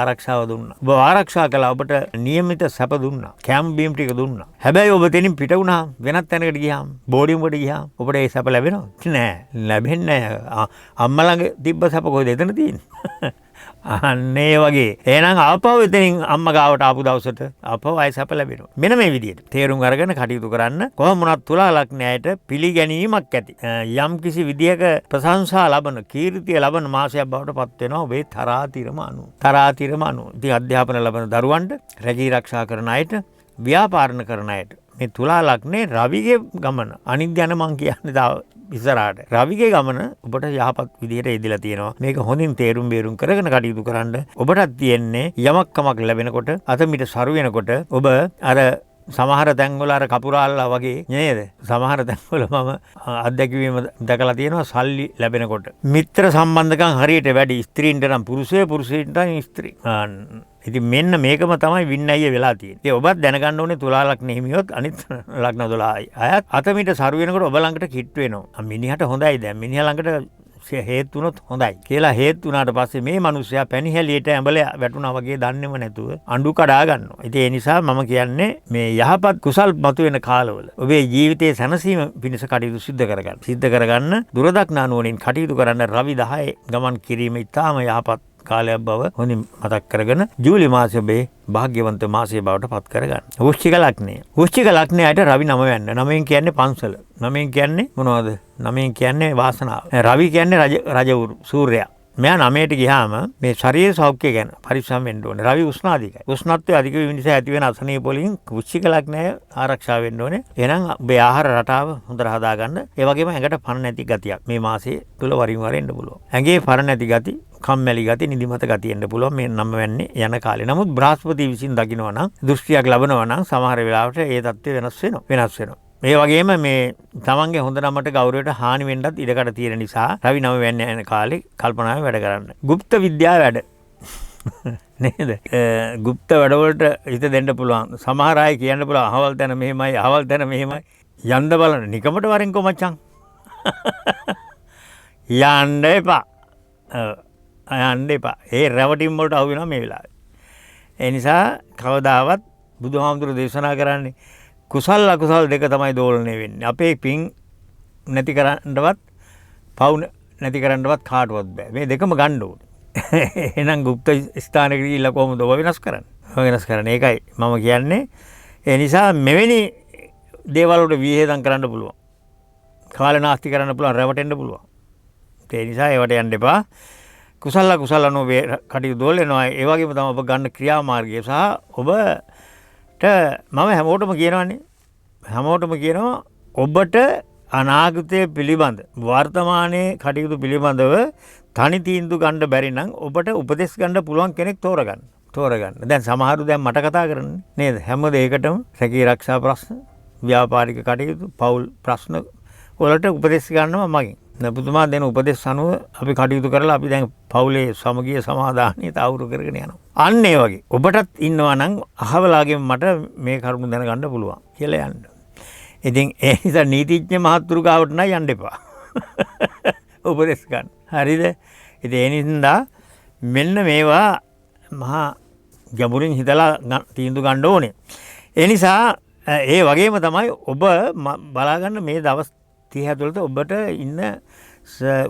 [SPEAKER 1] ආරක්ෂාව දුන්නා. ඔබ ආරක්ෂා කළා. ඔබට නියමිත සැප දුන්නා. කැම් බීම් ටික දුන්නා. හැබැයි ඔබ තෙනින් පිට වුණා වෙනත් තැනකට ගියාම බෝඩියම් වලට ගියාම ඔබට ඒ සැප ලැබෙනවද? නෑ. ලැබෙන්නේ නෑ. අම්මා ළඟ තිබ්බ සැප කොහෙද එතන තියෙන්නේ? අන්න ඒ වගේ. එහෙනම් ආපහු එතනින් අම්මා ගාවට ආපු දවසට ආපහු ආයෙ සැප ලැබෙනවා. මෙන්න මේ විදිහට තේරුම් අරගෙන කටයුතු කරන්න. කොහොම වුණත් තුලා ලග්නයට පිළිගැනීමක් ඇති. යම් කිසි විදියක ප්‍රශංසා ලබන, කීර්තිය ලබන මාසයක් බවට පත් වෙනවා ඔබේ තරාතිරම අනුව. තරාතිරම අනුව. ඉතින් අධ්‍යාපන ලබන දරුවන්ට, රැකී ආරක්ෂා කරන අයට, ව්‍යාපාරණ කරන අයට මේ තුලා ලග්නේ රවිගේ ගමන අනිත් ගැන මං කියන්නේ තාම ඉස්සරහට. රවිගේ ගමන ඔබට යහපත් විදිහට ඉදිලා තියෙනවා. මේක හොඳින් තේරුම් බේරුම් කරගෙන කටයුතු කරන්න. ඔබටත් තියෙන්නේ යමක් කමක් ලැබෙනකොට අතමිට සරු වෙනකොට ඔබ අර සමහර තැන්වල අර කපුරාල්ලා වගේ නේද? සමහර තැන්වල මම අත්දැකීම දැකලා තියෙනවා සල්ලි ලැබෙනකොට. මිත්‍ර සම්බන්ධකම් හරියට වැඩි. ස්ත්‍රීන්ට නම් පුරුෂයෙන්ට නම් ස්ත්‍රී. ඉතින් මෙන්න මේකම තමයි වින්නయ్య වෙලා තියෙන්නේ. ඒ ඔබත් දැනගන්න ඕනේ තුලා ලග්න හිමියොත් අනිත් ලග්න 12යි. අයත් අතමිට සරු වෙනකොට ඔබ ළඟට කිට්ටු වෙනවා. මිනිහට හොඳයි දැන්. මිනිහා ළඟට හේතු වුණොත් හොඳයි කියලා හේතු වුණාට පස්සේ මේ මිනිස්සයා පැණිහැලියට ඇඹල වැටුණා වගේ දන්නේම නැතුව අඬු කඩා ගන්නවා. ඉතින් ඒ නිසා මම කියන්නේ මේ යහපත් කුසල් මතුවෙන කාලවල ඔබේ ජීවිතයේ සැනසීම පිණිස කටයුතු සිද්ධ කරගන්න. සිද්ධ කරගන්න දුරදක්නා නුවණින් කටයුතු කරන්න රවි 10 ගමන් කිරීම ඉතාම යහපත් කාලයක් බව හොඳින් මතක් කරගෙන ජූලි මාසයේ ඔබේ භාග්‍යවන්ත මාසයේ බවට පත් කරගන්න. වෘශ්චික ලග්නය. වෘශ්චික ලග්නයට රවි 9 යන්න. 9 කියන්නේ පන්සල. 9 කියන්නේ මොනවද? 9 කියන්නේ වාසනාව. රවි කියන්නේ රජවරු සූර්යයා. මෙයා 9ට ගියාම මේ ශරීර සෞඛ්‍ය ගැන පරිස්සම් වෙන්න ඕනේ. රවි උෂ්ණාධිකයි. උෂ්ණත්වය අධික වීම නිසා ඇතිවෙන අසනීප වලින් වෘශ්චික ලග්නය ආරක්ෂා වෙන්න ඕනේ. එහෙනම් ඔබේ ආහාර රටාව හොඳට හදාගන්න. ඒ වගේම ඇඟට පණ නැති ගතියක් මේ මාසයේ තුල වරින් වර එන්න පුළුවන්. ඇඟේ පණ නැති ගති, කම්මැලි ගති, නිදිමත ගති එන්න පුළුවන් මේ 9 වෙන්නේ යන කාලේ. නමුත් බ්‍රහස්පති විසින් දකින්නවා නම්, දෘෂ්ටියක් ලබනවා නම් සමහර වෙලාවට ඒ தත්ත්වය වෙනස් වෙනවා. ඒ වගේම මේ තමන්ගේ හොඳ නමට ගෞරවයට හානි වෙන්නත් ඉඩකඩ තියෙන නිසා රවි 9 වෙන්නේ යන කාලේ කල්පනාවෙන් වැඩ කරන්න. গুপ্ত විද්‍යාව වැඩ. නේද? গুপ্ত වැඩවලට හිත දෙන්න පුළුවන්. සමහර අය කියන්න පුළුවන් අහවල් තැන මෙහෙමයි, අහවල් තැන මෙහෙමයි. යන්න බලන්න නිකමට වරෙන්කෝ මචං. යන්න එපා. යන්න එපා. ඒ රැවටිම් වලට අහු වෙනවා මේ වෙලාවේ. ඒ නිසා කවදාවත් බුදුහාමුදුරු දේශනා කරන්නේ කුසල් අකුසල් දෙක තමයි දෝලණය වෙන්නේ. අපේ පින් නැති කරන්නවත් පව් නැති කරන්නවත් කාටවත් බෑ. මේ දෙකම ගන්න ඕනේ. එහෙනම් গুপ্ত ස්ථානයකට ගිහිල්ලා කොහොමද ඔබ වෙනස් කරන්නේ? වෙනස් කරන්නේ. ඒකයි මම කියන්නේ. ඒ නිසා මෙවැනි දේවල් වලට විහිදම් කරන්න පුළුවන්. කාලනාස්ති කරන්න පුළුවන්, රැවටෙන්න පුළුවන්. ඒ නිසා ඒවට යන්න එපා. කුසල අකුසල අනුව කටයුතු දෝල වෙනවා. ඒ වගේම තමයි ඔබ ගන්න ක්‍රියාමාර්ගය සහ ඔබට මම හැමෝටම කියනවානේ. හැමෝටම කියනවා ඔබට අනාගතය පිළිබඳ වර්තමානයේ කටයුතු පිළිබඳව තනි තීන්දුව ගන්න බැරි නම් ඔබට උපදෙස් ගන්න පුළුවන් කෙනෙක් තෝරගන්න. දැන් සමහරු දැන් මට කතා කරන්නේ නේද? හැම දෙයකටම රැකී ආරක්ෂා ප්‍රශ්න, ව්‍යාපාරික කටයුතු, පෞල් ප්‍රශ්න වලට උපදෙස් ගන්නවා මගෙන්. පුතුමා දෙන උපදෙස් අනුව අපි කටයුතු කරලා අපි දැන් පවුලේ සමගිය සමාදානය තවුරු කරගෙන යනවා. අන්න ඒ වගේ ඔබටත් ඉන්නවා නම් අහවලාගෙන් මට මේ කරුණු දැනගන්න පුළුවන් කියලා යන්න. ඉතින් ඒ නිසා නීතිඥ මහත්තුරු ගාවට නම් යන්න එපා. උපදෙස් ගන්න. හරිද? ඉතින් ඒ නිසා මෙන්න මේවා මහා ගැඹුරින් හිතලා තීන්දුව ගන්න ඕනේ. ඒ නිසා ඒ වගේම තමයි ඔබ බලාගන්න මේ දවස් 30 ඇතුළත ඔබට ඉන්න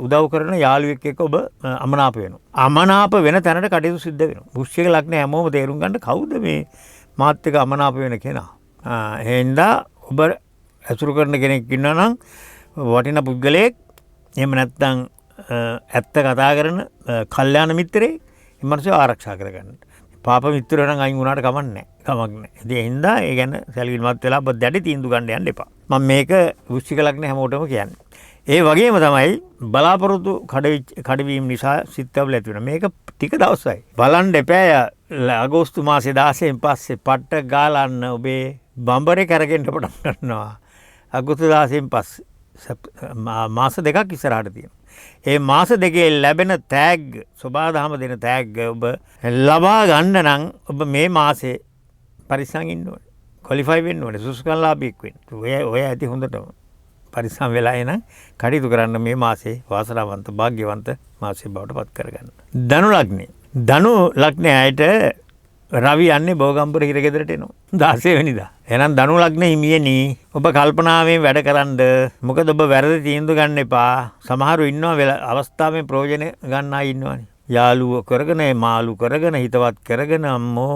[SPEAKER 1] උදව් කරන යාළුවෙක් එක්ක ඔබ අමනාප වෙනවා. අමනාප වෙන තැනට කටයුතු සිද්ධ වෙනවා. වෘශ්චික ලග්න හැමෝම තේරුම් ගන්න කවුද මේ මාත් එක්ක අමනාප වෙන කෙනා. එහෙනම් ඔබ අසුරු කරන කෙනෙක් ඉන්නවා නම් වටින පුද්ගලයෙක්, එහෙම නැත්නම් ඇත්ත කතා කරන කල්යාණ මිත්‍රයෙක් මේ මිනිස්සු ආරක්ෂා කරගන්න. පාප මිත්‍රයෝ නම් අයින් වුණාට කමක් නැහැ. කමක් නැහැ. ඉතින් ඒ හින්දා ඒ ගැන සැලකිලිමත් වෙලා ඔබ දැඩි තීන්දුව ගන්න යන්න එපා. මම මේක වෘශ්චික ලග්න හැමෝටම කියන්නේ. ඒ වගේම තමයි බලාපොරොත්තු කඩවීම නිසා සිත්වල ඇති වෙන මේක ටික දවසයි. බලන්න එපා අගෝස්තු මාසේ 16න් පස්සේ පට්ට ගාලන්න ඔබේ බම්බරේ කරගෙන පටන් ගන්නවා. අගෝස්තු 16න් පස්සේ මාස දෙකක් ඉස්සරහට තියෙනවා. ඒ මාස දෙකේ ලැබෙන තෑග්ග සොබාදහම දෙන තෑග්ග ඔබ ලබා ගන්න නම් ඔබ මේ මාසේ පරිස්සම් ඉන්න ඕනේ. ක්වොලිෆයි වෙන්න ඕනේ. සුසුකන්ලාභියෙක් වෙන්න. ඔය ඇති හොඳටම පරිස්සම් වෙලා එන කටයුතු කරන්න මේ මාසේ වාසනාවන්ත භාග්‍යවන්ත මාසේ බවට පත් කරගන්න. ධනු ලග්නේ. ධනු ලග්නේ අයට රවි යන්නේ බෝගම්බර හිරගෙදරට එනවා 16 වෙනිදා. එහෙනම් ධනු ලග්න හිමියනි ඔබ කල්පනාවෙන් වැඩ කරන්න. මොකද ඔබ වැරදි තීන්දුව ගන්න එපා. සමහරු ඉන්නවා අවස්ථාවෙන් ප්‍රයෝජන ගන්න අය ඉන්නවනේ. යාළුවෝ කරගෙන මාළු කරගෙන හිතවත් කරගෙන අම්මෝ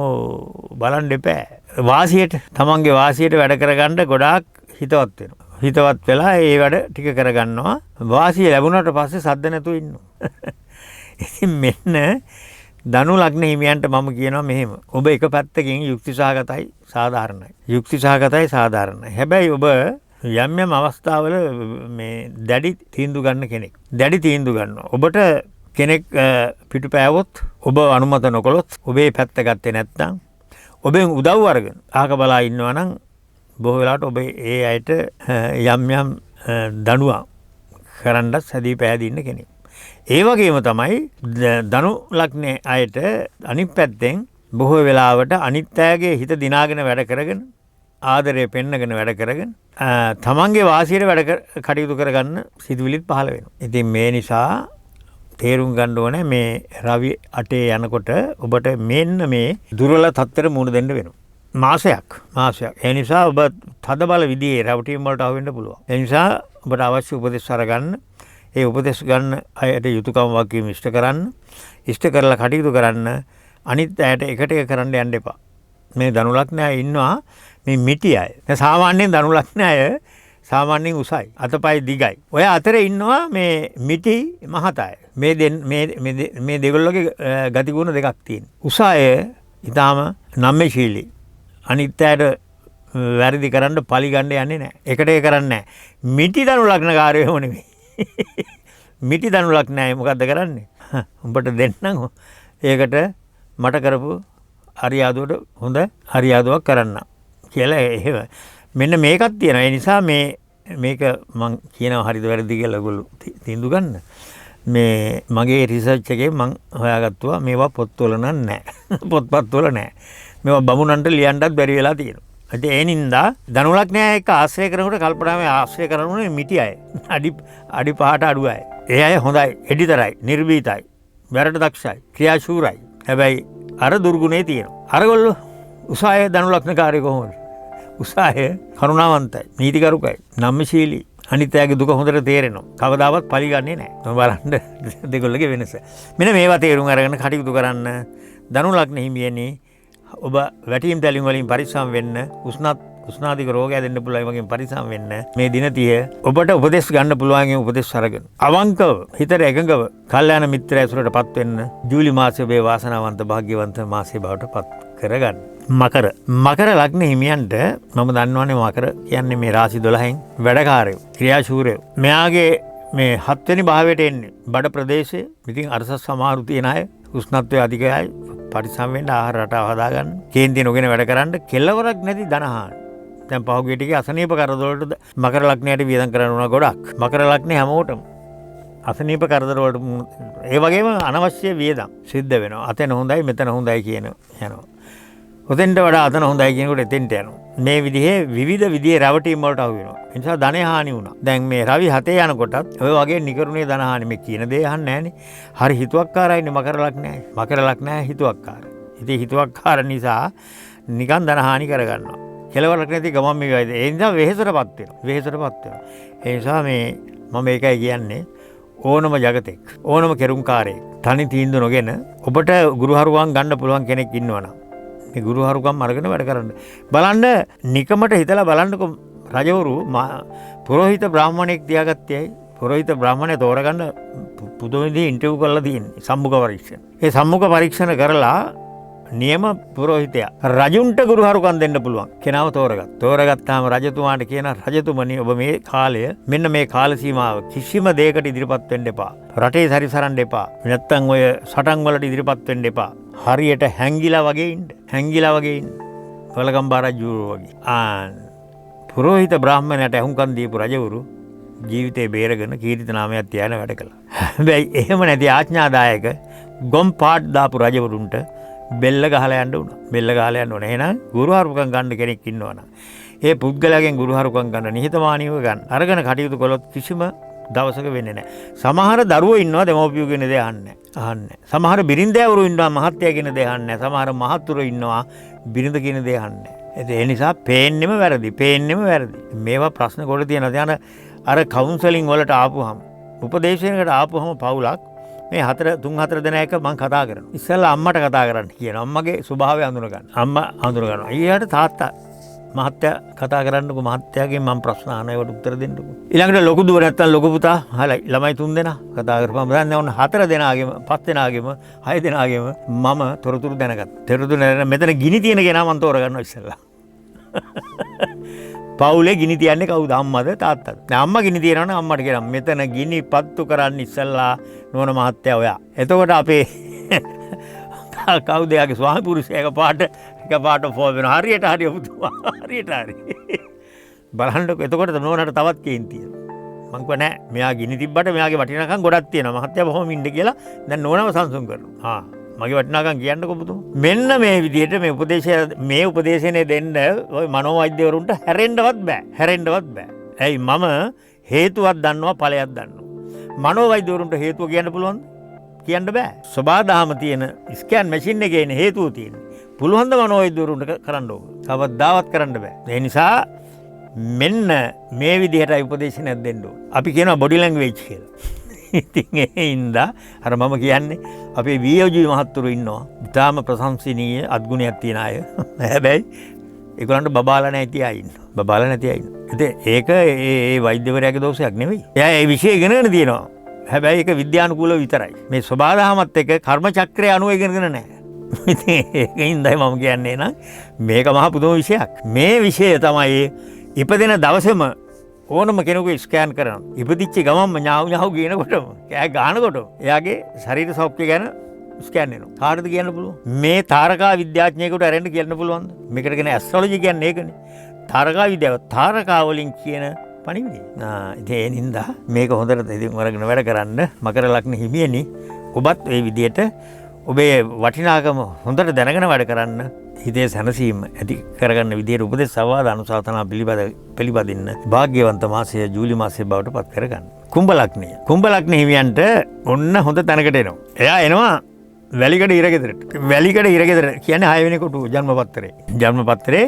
[SPEAKER 1] බලන්න එපා. වාසියට තමන්ගේ වාසියට වැඩ කරගන්න ගොඩාක් හිතවත් වෙනවා. හිතවත් වෙලා ඒ වැඩ ටික කරගන්නවා. වාසිය ලැබුණාට පස්සේ සද්ද නැතුව ඉන්නවා. ඉතින් මෙන්න ධනු ලග්න හිමියන්ට මම කියනවා මෙහෙම. ඔබ එක පැත්තකින් යුක්ති සහගතයි සාධාරණයි. යුක්ති සහගතයි සාධාරණයි. හැබැයි ඔබ යම් යම් අවස්ථාවල මේ දැඩි තීන්දුව ගන්න කෙනෙක්. දැඩි තීන්දුව ගන්නවා. ඔබට කෙනෙක් පිටුපෑවොත් ඔබ අනුමත නොකළොත් ඔබේ පැත්ත ගත්තේ නැත්නම් ඔබෙන් උදව් අරගෙන අහක බලා ඉන්නවා නම් බොහෝ වෙලාවට ඔබ ඒ අයට යම් යම් දඬුවම් කරන්නත් සැදී පැහැදී ඉන්න කෙනෙක්. ඒ වගේම තමයි ධනු ලග්නේ අයට අනිත් පැත්තෙන් බොහෝ වෙලාවට අනිත් අයගේ හිත දිනාගෙන වැඩ කරගෙන ආදරය පෙන්නගෙන වැඩ කරගෙන තමන්ගේ වාසියට වැඩ කටයුතු කරගන්න සිතුවිලිත් පහළ වෙනවා. ඉතින් මේ නිසා තේරුම් ගන්න ඕනේ මේ රවි 8 යනකොට ඔබට මෙන්න මේ දුර්වල තත්ත්වෙට මුහුණ දෙන්න වෙනවා. මාසයක්. ඒ නිසා ඔබ තද බල විදිහේ රැවටීම් වලට අහු වෙන්න පුළුවන්. ඒ නිසා ඔබට අවශ්‍ය උපදෙස් අරගන්න. ඒ උපදෙස් ගන්න අයට යුතුයකම් වගකීම් ඉෂ්ට කරන්න. ඉෂ්ට කරලා කටයුතු කරන්න. අනිත් අයට එකට එක කරන්න යන්න එපා. මේ ධනු ලග්න අය ඉන්නවා මේ මිටි අය. දැන් සාමාන්‍යයෙන් ධනු ලග්න අය සාමාන්‍යයෙන් උසයි. අතපය දිගයි. ඔය අතරේ ඉන්නවා මේ මිටි මහත අය. මේ දෙගොල්ලෝගේ ගතිගුණ දෙකක් තියෙනවා. උස අය ඊටාම නම්‍යශීලී. අනිත් අයට වැරදි කරන්න පලි ගන්න යන්නේ නැහැ. එකට ඒ කරන්නේ නැහැ. මිටි ධනු ලග්නකාරයෝ නෙමෙයි. මිටි ධනු ලග්න අය මොකද්ද කරන්නේ? උඹට දෙන්නම් ඒකට මට කරපු හරියාදුවට හොඳ හරියාදුවක් කරන්න කියලා එහෙම. මෙන්න මේකක් තියෙනවා. ඒ නිසා මේක මම කියනවා හරිද වැරදිද කියලා ඔයගොල්ලෝ තීන්දුව ගන්න. මේ මගේ රිසර්ච් එකේ මම හොයාගත්තා මේවා පොත්වල නැහැ. පොත්පත්වල නැහැ. මේවා බමුණන්ට ලියන්නත් බැරි වෙලා තියෙනවා. ඒ නින්දා ධනු ලග්නය එක්ක ආශ්‍රය කරනකොට කල්පනාවේ ආශ්‍රය කරනුනේ මිටි අය. අඩි 5ට අඩු අය. ඒ අය හොඳයි, එඩිතරයි, නිර්භීතයි, වැරට දක්ෂයි, ක්‍රියාශූරයි. හැබැයි අර දුර්ගුණේ තියෙනවා. අරගොල්ලෝ උසාය ධනු ලග්නකාරයෝ කොහොමද? උසාය කරුණාවන්තයි, නීතිගරුකයි, නම්‍යශීලී. අනිත් අයගේ දුක හොඳට තේරෙනවා. කවදාවත් පලි ගන්නේ නැහැ. බලන්න දෙගොල්ලගේ වෙනස. මෙන්න මේවා තේරුම් අරගෙන කටයුතු කරන්න. ධනු ලග්න හිමියනි ඔබ වැටීම් තැලීම් වලින් පරිස්සම් වෙන්න. උෂ්ණාධික රෝගය දෙන්න පුළුවන් වගේ පරිස්සම් වෙන්න. මේ දින 30 ඔබට උපදෙස් ගන්න පුළුවන් උපදෙස් අරගෙන අවංකව හිතට එකඟව කල්යාණ මිත්‍ර ඇසුරටපත් වෙන්න. ජූලි මාසයේ ඔබේ වාසනාවන්ත භාග්‍යවන්ත මාසයේ බවට පත් කරගන්න. මකර ලග්න හිමියන්ට මම දන්නවනේ මකර කියන්නේ මේ රාශි 12න් වැඩකාරයෝ, ක්‍රියාශූරයෝ. මෙයාගේ මේ 7 වෙනි භාවයට එන්නේ බඩ ප්‍රදේශයේ. ඉතින් අරසස් සමහරු තියන අය උෂ්ණත්වය අධිකයි. පරිස්සම් වෙන්න ආහාර රටාව හදාගන්න. කේන්ති නොගෙන වැඩ කරන්න. කෙලවරක් නැති ධනහාන. දැන් පහුගිය ටිකේ අසනීප කරදර වලට මකර ලග්නයට වියදම් කරන්න උනා ගොඩක්. මකර ලග්නේ හැමෝටම අසනීප කරදර වලට ඒ වගේම අනවශ්‍ය වියදම් සිද්ධ වෙනවා. අතන හොඳයි මෙතන හොඳයි කියන යනවා. ඔතෙන්ට වඩා අතන හොඳයි කියනකොට එතෙන්ට යනවා. මේ විදිහේ විවිධ විදිහේ රැවටීම් වලට අහු වෙනවා. ඒ නිසා ධන හානි වුණා. දැන් මේ රවි 7 යනකොටත් ඔය වගේ නිකරුණේ ධන හානි මේ කියන දේ අහන්නේ නැහනේ. හරි හිතුවක්කාරයිනේ මකර ලග්නයයි. මකර ලග්නයයි හිතුවක්කාර. ඉතින් හිතුවක්කාර නිසා නිකන් ධන හානි කරගන්නවා. කෙලවරක් නැති ගමන් මේ වයිද. ඒ නිසා වෙහෙසටපත් වෙනවා. ඒ නිසා මම ඒකයි කියන්නේ ඕනම జగතෙක් ඕනම කෙරුම්කාරයෙක් තනි තීන්දුව නොගෙන ඔබට ගුරුහරුවන් ගන්න පුළුවන් කෙනෙක් ඉන්නවනම් මේ ගුරුහරුකම් අරගෙන වැඩ කරන්න. බලන්න නිකමට හිතලා බලන්නකො රජවරු පුරোহিত බ්‍රාහ්මණෙක් තියාගත්තේයි. පුරোহিত බ්‍රාහ්මණය තෝරගන්න පුදුම විදිහේ ඉන්ටර්විව් කරලා තියෙන්නේ සම්මුඛ පරීක්ෂණ. ඒ සම්මුඛ පරීක්ෂණ කරලා නියම පුරোহিතයා රජුන්ට ගුරුහරුකම් දෙන්න පුළුවන් කෙනාව තෝරගත්තාම රජතුමාට කියන රජතුමනි ඔබ මේ කාලය මෙන්න මේ කාල සීමාව කිසිම දෙයකට ඉදිරිපත් වෙන්න එපා. රටේ සැරිසරන්න එපා. නැත්තම් ඔය සටන් වලට ඉදිරිපත් වෙන්න එපා. හරියට හැංගිලා වගේ ඉන්න. වලගම්බා රජුරෝ වගේ. පුරোহিত බ්‍රාහ්මණයට අහුම්කම් දීපු රජවරු ජීවිතේ බේරගෙන කීර්ති නාමයක් තියාගෙන වැඩ කළා. හැබැයි එහෙම නැති ආඥාදායක ගොම් පාට් දාපු රජවරුන්ට බෙල්ල ගහලා යන්න උනා. බෙල්ල ගහලා යන්න ඕනේ. එහෙනම් ගුරුහරුකම් ගන්න කෙනෙක් ඉන්නවනම් ඒ පුද්ගලයාගෙන් ගුරුහරුකම් ගන්න නිහතමානීව ගන්න. අරගෙන කටයුතු කළොත් කිසිම දවසක වෙන්නේ නැහැ. සමහර දරුවෝ ඉන්නවා දෙමව්පියෝ කියන දේ අහන්නේ නැහැ. සමහර බිරින්දෑවරු ඉන්නවා මහත්තයා කියන දේ අහන්නේ නැහැ. සමහර මහතුරු ඉන්නවා බිරිඳ කියන දේ අහන්නේ නැහැ. ඒ නිසා පේන්නෙම වැරදි. පේන්නෙම වැරදි. මේවා ප්‍රශ්න කොට තියෙනවා. දැන් අර කවුන්සලින් වලට ආපුහම උපදේශනයකට ආපුහම පවුලක් මේ 3-4 දෙනා එක මම කතා කරනවා. ඉස්සෙල්ලා අම්මට කතා කරන්න කියනවා. අම්මගේ ස්වභාවය අඳුන ගන්න. අම්මා අඳුන ගන්නවා. ඊට තාත්තා මහත්තයා කතා කරන්නකෝ මහත්තයාගෙන් මම ප්‍රශ්න අහන ඒවට උත්තර දෙන්නකෝ. ඊළඟට ලොකු දුව නැත්තම් ලොකු පුතා හලයි ළමයි 3 දෙනා කතා කරපුවම දැන් ඔන්න 4 දෙනාගෙම 5 දෙනාගෙම 6 දෙනාගෙම මම තොරතුරු දැනගත්තා. තොරතුරු දැනගෙන මෙතන ගිනි තියෙන කෙනා මම තෝරගන්නවා ඉස්සෙල්ලා. පවුලේ ගිනි තියන්නේ කවුද? අම්මද තාත්තද? දැන් අම්මා ගිනි තියනවනේ අම්මට කියනවා මෙතන ගිනි පත්තු කරන්න ඉස්සෙල්ලා නෝන මහත්තයා ඔයා. එතකොට අපේ කවුද යාගේ ස්වාමි පුරුෂයා එකපාරට ෆෝන් වෙනවා. හරියට හරි ඔබතුමා. හරියට හරි. බලන්නකො එතකොට නෝනට තවත් කේන්තිය. මං කිව්වා නෑ මෙයා ගිනි තිබ්බට මෙයාගේ වටිනාකම් ගොඩක් තියෙනවා. මහත්තයා බොහොම ඉන්න කියලා දැන් නෝනව සංසුන් කරනවා. මගේ වටිනාකම් කියන්නකො ඔබතුමා. මෙන්න මේ විදිහට මේ උපදේශනේ දෙන්න ওই මනෝවෛද්‍යවරුන්ට හැරෙන්නවත් බෑ. හැරෙන්නවත් බෑ. ඇයි මම හේතුවක් දන්නවා ඵලයක් දන්නවා. මනෝවෛද්‍යවරුන්ට හේතුව කියන්න පුළුවන්ද? කියන්න බෑ. සබාදාම තියෙන ස්කෑන් මැෂින් එකේ ඉන්න හේතුව තියෙන්නේ. පුළුවන් ද මනෝවෛද්‍යවරුන්ට කරන්න ඕක. කවදාවත් කරන්න බෑ. ඒ නිසා මෙන්න මේ විදිහටයි උපදේශනයක් දෙන්න ඕන. අපි කියනවා බොඩි ලැන්ග්වේජ් කියලා. ඉතින් ඒ හින්දා අර මම කියන්නේ අපේ වියෝජී මහත්තුරු ඉන්නවා. ඉතාම ප්‍රශංසනීය අත්ගුණයක් තියෙන අය. හැබැයි ඒගොල්ලන්ට බබාලා නැති අය ඉන්නවා. බබාලා නැති අය ඉන්නවා. ඉතින් ඒක ඒ වෛද්‍යවරයාගේ දෝෂයක් නෙවෙයි. එයා ඒ විෂය ඉගෙනගෙන තියෙනවා. හැබැයි ඒක විද්‍යානුකූලව විතරයි. මේ ස්වභාවදහමත් එක්ක කර්ම චක්‍රය අනුව ඉගෙනගෙන නැහැ. ඉතින් ඒකින්දයි මම කියන්නේ නම් මේක මහ පුදුම විෂයක්. මේ විෂය තමයි ඉපදෙන දවසේම ඕනම කෙනෙකු ස්කෑන් කරනවා. ඉපදිච්ච ගමන්ම ඥාව් කියනකොටම කෑ ගහනකොටම එයාගේ ශරීර සෞඛ්‍ය ගැන ස්කෑන් වෙනවා. කාටද කියන්න පුළුවන්? මේ තාරකා විද්‍යාඥයෙකුට අරෙන්න කියන්න පුළුවන්ද? මේකට කියන ඇස්ට්‍රොලොජි කියන්නේ ඒකනේ. තාරකා විද්‍යාව තාරකා වලින් කියන පණිවිඩය. ඒ නින්දා මේක හොඳට ඉතින් වරගෙන වැඩ කරන්න මකර ලග්න හිමියනි ඔබත් ඒ විදියට ඔබේ වටිනාකම හොඳට දැනගෙන වැඩ කරන්න හිතේ සැනසීම ඇති කරගන්න විදියට උපදෙස් සවාද අනුශාසනා පිළිපදින්න භාග්‍යවන්ත මාසය ජූලි මාසයේ බවට පත් කරගන්න. කුම්භ ලග්නය. කුම්භ ලග්න හිමියන්ට ඔන්න හොඳ තැනකට එනවා. එයා එනවා වැලිකඩ ඉරගෙදරට. වැලිකඩ ඉරගෙදර කියන්නේ 6 වෙනි කොටුව ජන්මපත්‍රේ. ජන්මපත්‍රේ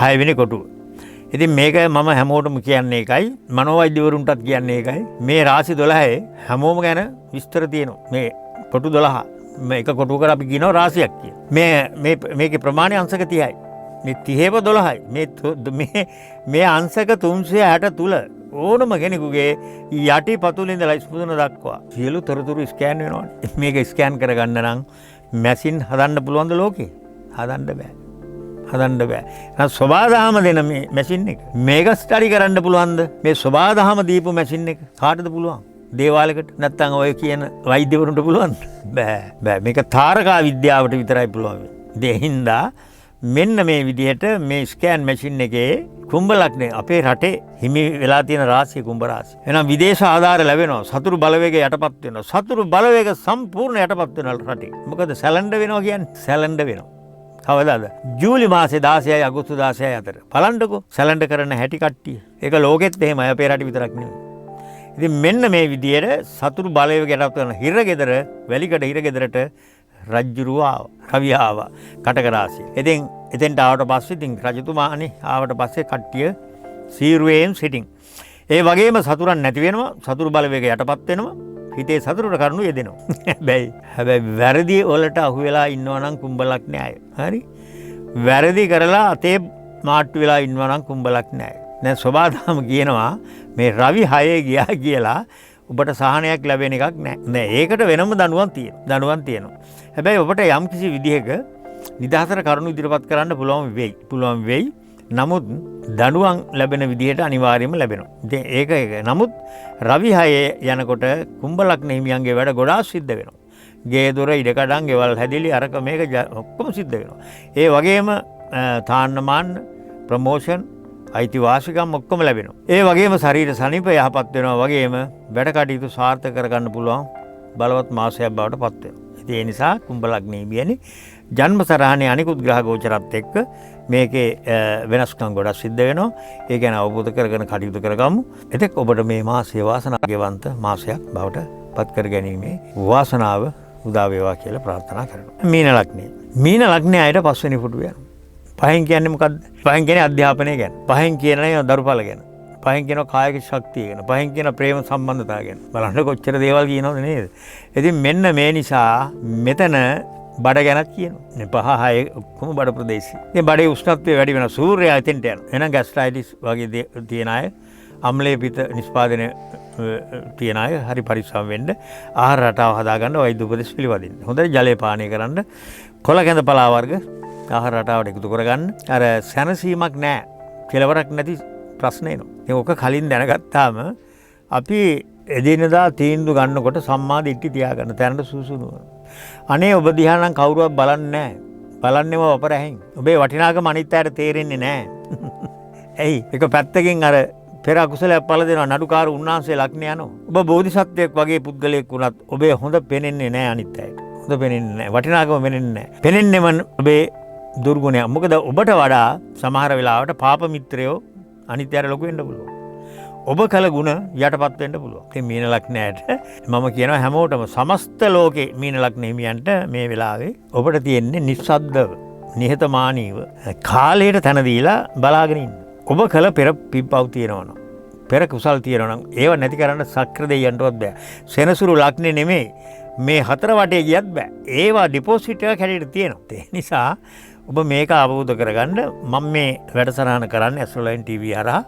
[SPEAKER 1] 6 වෙනි කොටුව. ඉතින් මේක මම හැමෝටම කියන්නේ එකයි මනෝවෛද්‍යවරුන්ටත් කියන්නේ එකයි මේ රාශි 12 හැමෝම ගැන විස්තර තියෙනවා. මේ කොටු 12 මේ එක කොටුවකට අපි කියනවා රාශියක් කියලා. මේකේ ප්‍රමාණය අංශක 30යි. මේ 30 මේ අංශක 360 තුල ඕනම කෙනෙකුගේ යටි පතුලේ ඉඳලා ස්පුදුන දක්වා සියලු තොරතුරු ස්කෑන් වෙනවානේ. මේක ස්කෑන් කරගන්න නම් මැෂින් හදන්න පුළුවන්ද ලෝකේ? හදන්න බෑ. හදන්න බෑ. එහෙනම් සබාදහම දෙන මේ මැෂින් එක මේක ස්ටඩි කරන්න පුළුවන්ද? මේ සබාදහම දීපු මැෂින් එක කාටද පුළුවන්? දේවාලයකට නැත්තම් ඔය කියන වෛද්‍යවරුන්ට පුළුවන්ද? බෑ. මේක තාරකා විද්‍යාවට විතරයි පුළුවන්. ඒ හින්දා මෙන්න මේ විදිහට මේ ස්කෑන් මැෂින් එකේ කුම්භ ලග්නේ අපේ රටේ හිමි වෙලා තියෙන රාශිය කුම්භ රාශිය. එහෙනම් විදේශ ආධාර ලැබෙනවා. සතුරු බලවේග යටපත් වෙනවා. සතුරු බලවේග සම්පූර්ණ යටපත් වෙනවා රටේ. මොකද සැලෙන්ඩ වෙනවා කියන්නේ. සැලෙන්ඩ වෙනවා. කවදාද? ජූලි මාසේ 16යි අගෝස්තු 16යි අතර. බලන්නකෝ සැලෙන්ඩ කරන හැටි කට්ටිය. ඒක ලෝකෙත් එහෙමයි අපේ රටේ විතරක් නෙවෙයි. ඉතින් මෙන්න මේ විදියට සතුරු බලවේග යටපත් වෙන හිරගෙදර වැලිකඩ හිරගෙදරට රජ්ජුරුව ආවා. කවි ආවා. කටක රාශිය. ඉතින් එතෙන්ට ආවට පස්සේ ඉතින් රජතුමානේ ආවට පස්සේ කට්ටිය සීරුවෙන් සිටින්. ඒ වගේම සතුරන් නැති වෙනවා. සතුරු බලවේග යටපත් වෙනවා. හිතේ සතුරට කරුණු යෙදෙනවා. හැබැයි වැරදි වලට අහු වෙලා ඉන්නවා නම් කුම්භ ලග්නේ අය. හරි? වැරදි කරලා අතේ මාට්ටු වෙලා ඉන්නවා නම් කුම්භ ලග්නේ අය. දැන් සබාදාම කියනවා මේ රවි 6 ගියා කියලා ඔබට සහනයක් ලැබෙන එකක් නැහැ. නෑ ඒකට වෙනම දඬුවම් තියෙනවා. හැබැයි ඔබට යම්කිසි විදිහක නිදහසට කරුණු ඉදිරිපත් කරන්න පුළුවන් වෙයි. නමුත් දඬුවම් ලැබෙන විදිහට අනිවාර්යයෙන්ම ලැබෙනවා. ඉතින් ඒක නමුත් රවි 6 යනකොට කුම්භ ලග්න හිමියන්ගේ වැඩ ගොඩාක් සිද්ධ වෙනවා. ගේ දොර ඉඩකඩම් ගෙවල් හැදිලි අරක මේක ඔක්කොම සිද්ධ වෙනවා. ඒ වගේම තාන්න මාන්න ප්‍රමෝෂන් අයිතිවාසිකම් ඔක්කොම ලැබෙනවා. ඒ වගේම ශරීර සනීප යහපත් වෙනවා වගේම වැඩ කටයුතු සාර්ථක කරගන්න පුළුවන් බලවත් මාසයක් බවට පත් වෙනවා. ඉතින් ඒ නිසා කුම්භ ලග්නේ කියන්නේ ජන්ම සරහනේ අනිකුත් ග්‍රහ ගෝචරات එක්ක මේකේ වෙනස්කම් ගොඩක් සිද්ධ වෙනවා. ඒ ගැන අවබෝධ කරගෙන කටයුතු කරගමු. එතෙක් ඔබට මේ මාසයේ වාසනාවන්ත මාසයක් බවට පත් කර ගැනීමේ වාසනාව උදා වේවා කියලා ප්‍රාර්ථනා කරනවා. මීන ලග්නේ. මීන ලග්නේ අයට පස්වෙනි පුටුව යනවා. පහෙන් කියන්නේ මොකද්ද? පහෙන් කියන්නේ අධ්‍යාපනය ගැන. පහෙන් කියන්නේ දරුඵල ගැන. පහෙන් කියන කායික ශක්තිය ගැන. පහෙන් කියන ප්‍රේම සම්බන්ධතාව ගැන. බලන්න කොච්චර දේවල් කියනවද නේද? ඉතින් මෙන්න මේ නිසා මෙතන බඩ ගැනත් කියනවා. පහ හය ඔක්කොම බඩ ප්‍රදේශي. ඉතින් බඩේ උෂ්ණත්වය වැඩි වෙනවා. සූර්යයා එතෙන්ට යනවා. එහෙනම් ગેස්ට්‍රයිටිස් වගේ තියෙන අය, අම්ලයේ පිත නිෂ්පාදනය තියෙන අය හරි පරිස්සම් වෙන්න. ආහාර රටාව හදාගන්න වෛද්‍ය උපදෙස් පිළිපදින්න. හොඳට ජලය පානය කරන්න. කොළ කැඳ පලා වර්ග ආහාර රටාවට එකතු කරගන්න. අර සැනසීමක් නැහැ. කෙලවරක් නැති ප්‍රශ්න එනවා. ඉතින් ඔක කලින් දැනගත්තාම අපි එදිනෙදා තීන්දුව ගන්නකොට සම්මා දිට්ඨි තියාගන්න තැනට සුසුනුව. අනේ ඔබ දිහා නම් කවුරුවත් බලන්නේ නැහැ. බලන්නේම වපරැහින්. ඔබේ වටිනාකම අනිත් අයට තේරෙන්නේ නැහැ. ඇයි? එක පැත්තකින් අර පෙර අකුසලයක් පළ දෙනවා නඩුකාර උන්නාන්සේ ලග්නේ යනවා. ඔබ බෝධිසත්වයෙක් වගේ පුද්ගලයෙක් වුණත් ඔබේ හොඳ පෙනෙන්නේ නැහැ අනිත් අයට. හොඳ පෙනෙන්නේ නැහැ. වටිනාකම පෙනෙන්නේ නැහැ. පෙනෙන්නේම ඔබේ දුර්ගුණයක්. මොකද ඔබට වඩා සමහර වෙලාවට පාප මිත්‍රයෝ අනිත් අයට ලොකු වෙන්න පුළුවන්. ඔබ කළ ගුණ යටපත් වෙන්න පුළුවන්. ඉතින් මීන ලග්නයට මම කියනවා හැමෝටම සමස්ත ලෝකේ මීන ලග්න හිමියන්ට මේ වෙලාවේ ඔබට තියෙන්නේ නිස්සද්දව, නිහතමානීව කාලයට තැන දීලා බලාගෙන ඉන්න. ඔබ කළ පෙර පිප්පව් තියෙනවනම්, පෙර කුසල් තියෙනවනම් ඒව නැති කරන්න සක්‍ර දෙයියන්ටවත් බෑ. සෙනසුරු ලග්නේ නෙමෙයි මේ හතර වටේ ගියත් බෑ. ඒවා ඩිපොසිට් එක කැඩිට තියෙනවා. ඒ නිසා ඔබ මේක අවබෝධ කරගන්න මම මේ වැඩසටහන කරන්නේ ඇස්ට්‍රොලයින් ටීවී හරහා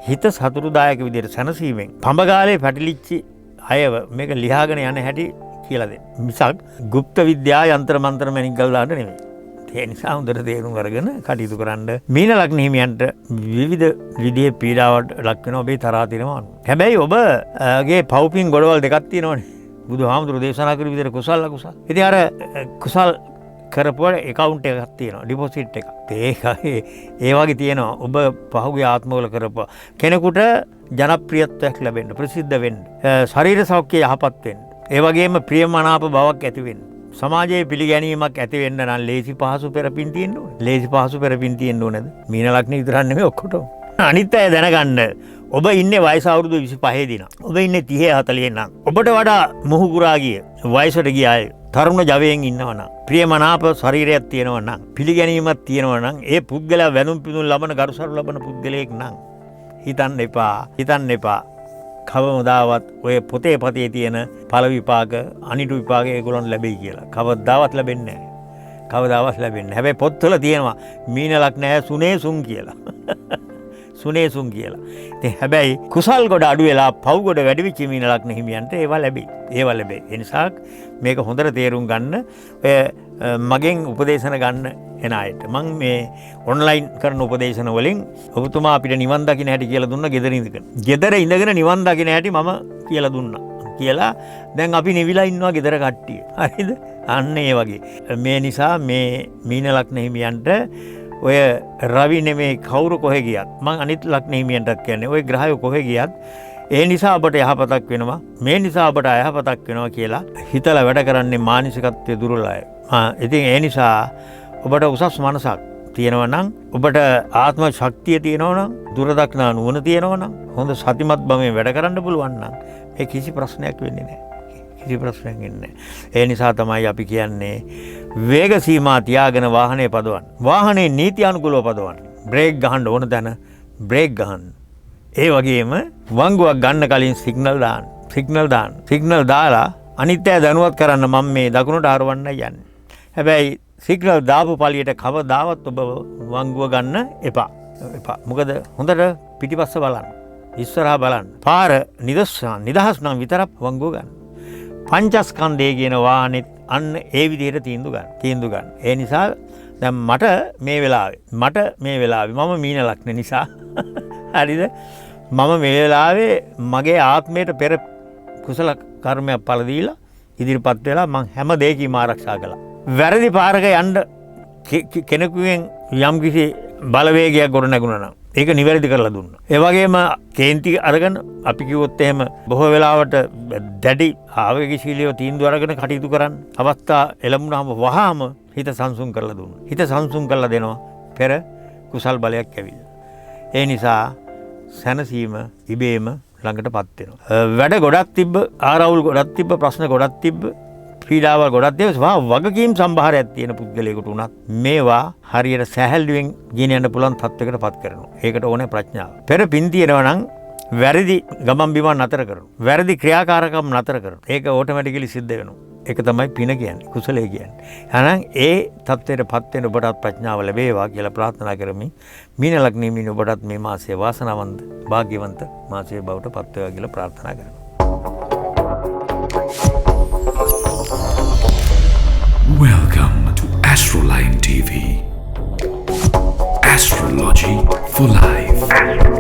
[SPEAKER 1] හිත සතුටුදායක විදිහට සැනසීමෙන් පඹගාලේ පැටලිච්චි අයව මේක ලියාගෙන යන හැටි කියලා දෙන්න. මිසක් গুপ্ত විද්‍යා යන්ත්‍ර මන්ත්‍ර මැණික් ගල් දාන්න නෙමෙයි. ඒ නිසා හොඳට තේරුම් අරගෙන කටයුතු කරන්න. මීන ලග්න හිමියන්ට විවිධ විදිහේ පීඩාවට ලක් වෙන ඔබේ තරහා තියෙනවා. හැබැයි ඔබගේ පව්පින් ගොඩවල් දෙකක් තියෙනවනේ. බුදුහාමුදුරු දේශනා කරපු විදිහට කුසල් අකුසල්. ඉතින් අර කුසල් කරපුවට account එකක් තියෙනවා, deposit එකක්. ඒකයි ඒ වගේ තියෙනවා. ඔබ පහුගිය ආත්මවල කරපුවා කෙනෙකුට ජනප්‍රියත්වයක් ලැබෙන්න, ප්‍රසිද්ධ වෙන්න, ශරීර සෞඛ්‍යය යහපත් වෙන්න, ඒ වගේම ප්‍රියමනාප බවක් ඇති වෙන්න, සමාජයේ පිළිගැනීමක් ඇති වෙන්න නම් ලේසි පහසු පෙරපින් තියෙන්න ඕනේ. ලේසි පහසු පෙරපින් තියෙන්න ඕනේද? මීන ලග්නේ විතරක් නෙමෙයි ඔක්කොටම. අනිත් අය දැනගන්න. ඔබ ඉන්නේ වයස අවුරුදු 25 දින. ඔබ ඉන්නේ 30 40 නම්. ඔබට වඩා මුහුකුරා ගිය වයසට ගිය අය තරුණ ජවයෙන් ඉන්නවනම්, ප්‍රියමනාප ශරීරයක් තියෙනවනම්, පිළිගැනීමක් තියෙනවනම්, ඒ පුද්ගලයා වැඳුම් පිදුම් ලබන ගරුසරු ලබන පුද්ගලයෙක් නම් හිතන්න එපා. කවමදාවත් ඔය පොතේ පතේ තියෙන ඵල විපාක, අනිතු විපාක ඒගොල්ලන් ලැබෙයි කියලා. කවදාවත් ලැබෙන්නේ නැහැ. කවදාවත් ලැබෙන්නේ නැහැ. හැබැයි පොත්වල තියෙනවා මීන ලග්නය සුනේසුන් කියලා. සුනේසුන් කියලා. ඉතින් හැබැයි කුසල් ගොඩ අඩු වෙලා පව් ගොඩ වැඩි වෙච්ච මීන ලග්න හිමියන්ට ඒවා ලැබෙයි. ඒ නිසා මේක හොඳට තේරුම් ගන්න. ඔය මගෙන් උපදේශන ගන්න එන අයට මම මේ ඔන්ලයින් කරන උපදේශන වලින් ඔබතුමා අපිට නිවන් දකින්න හැටි කියලා දුන්නා ගෙදර ඉඳගෙන. ගෙදර ඉඳගෙන නිවන් දකින්න හැටි මම කියලා දුන්නා. කියලා දැන් අපි නිවිලා ඉන්නවා ගෙදර කට්ටිය. හරිද? අන්න ඒ වගේ. මේ නිසා මේ මීන ලග්න හිමියන්ට ඔය රවි නෙමේ කවුරු කොහෙ ගියත් මං අනිත් ලග්න හිමියන්ටත් කියන්නේ ඔය ග්‍රහය කොහෙ ගියත් ඒ නිසා ඔබට යහපතක් වෙනවා, මේ නිසා ඔබට අයහපතක් වෙනවා කියලා හිතලා වැඩ කරන්නේ මානසිකත්වයේ දුර්වලයි. ඉතින් ඒ නිසා ඔබට උසස් මනසක් තියෙනවා නම්, ඔබට ආත්ම ශක්තිය තියෙනවා නම්, දුරදක්නා නුවණ තියෙනවා නම්, හොඳ සතිමත් බවෙන් වැඩ කරන්න පුළුවන් නම් ඒ කිසි ප්‍රශ්නයක් වෙන්නේ නැහැ. කිසි ප්‍රශ්නයක් වෙන්නේ නැහැ. ඒ නිසා තමයි අපි කියන්නේ වේග සීමා තියාගෙන වාහනේ පදවන්න. වාහනේ නීත්‍යානුකූලව පදවන්න. බ්‍රේක් ගහන්න ඕන තැන බ්‍රේක් ගහන්න. ඒ වගේම වංගුවක් ගන්න කලින් සිග්නල් දාන්න. සිග්නල් දාලා අනිත් අය දැනුවත් කරන්න මම මේ දකුණට හරවන්න යන්නේ. හැබැයි සිග්නල් දාපු පළියට කවදාවත් ඔබ වංගුව ගන්න එපා. මොකද හොඳට පිටිපස්ස බලන්න. ඉස්සරහා බලන්න. පාර නිදහස් නම් විතරක් වංගුව ගන්න. පංචස්කන්ධය කියන වාහනේත් අන්න ඒ විදිහට තීන්දුව ගන්න. ඒ නිසා දැන් මට මේ වෙලාවේ මම මීන ලග්න නිසා හරිද? මම මේ වෙලාවේ මගේ ආත්මයට පෙර කුසල කර්මයක් පළ දීලා ඉදිරිපත් වෙලා මං හැම දෙයකින්ම ආරක්ෂා කළා. වැරදි පාරක යන්න කෙනෙකුගෙන් යම් කිසි බලවේගයක් ගොඩ නැගුණා නම් ඒක නිවැරදි කරලා දුන්නා. ඒ වගේම කේන්ති අරගෙන අපි කිව්වොත් එහෙම බොහෝ වෙලාවට දැඩි ආවේගශීලීව තීන්දුව අරගෙන කටයුතු කරන්න අවස්ථා එළඹුණාම වහාම හිත සංසුන් කරලා දුන්නා. හිත සංසුන් කරලා දෙනවා පෙර කුසල් බලයක් ඇවිල්ලා. ඒ නිසා සැනසීම ඉබේම ළඟටපත් වෙනවා. වැඩ ගොඩක් තිබ්බ, ආරවුල් ගොඩක් තිබ්බ, ප්‍රශ්න ගොඩක් තිබ්බ, පීඩාවල් ගොඩක් තිබ්බ. වගකීම් සම්භාරයක් තියෙන පුද්ගලයෙකුට උනත් මේවා හරියට සැහැල්ලුවෙන් ගෙන යන්න පුළුවන් තත්යකට පත් කරනවා. ඒකට ඕනේ ප්‍රඥාව. පෙර පින් තියෙනවා නම් වැරදි ගමන් බිමන් නතර කරනවා. වැරදි ක්‍රියාකාරකම් නතර කරනවා. ඒක ඕටෝමැටිකලි සිද්ධ වෙනවා. ඒක තමයි පින කියන්නේ, කුසලයේ කියන්නේ. එහෙනම් ඒ තත්ත්වයටපත් වෙන ඔබටත් ප්‍රඥාව ලැබේවා කියලා ප්‍රාර්ථනා කරමි. මීන ලග්නේ මින ඔබටත් මේ මාසයේ වාසනාවන්ත, වාග්යවන්ත මාසයේ බවට පත් වේවා කියලා ප්‍රාර්ථනා කරමි.
[SPEAKER 2] Welcome to Astroline TV. Astrology for life.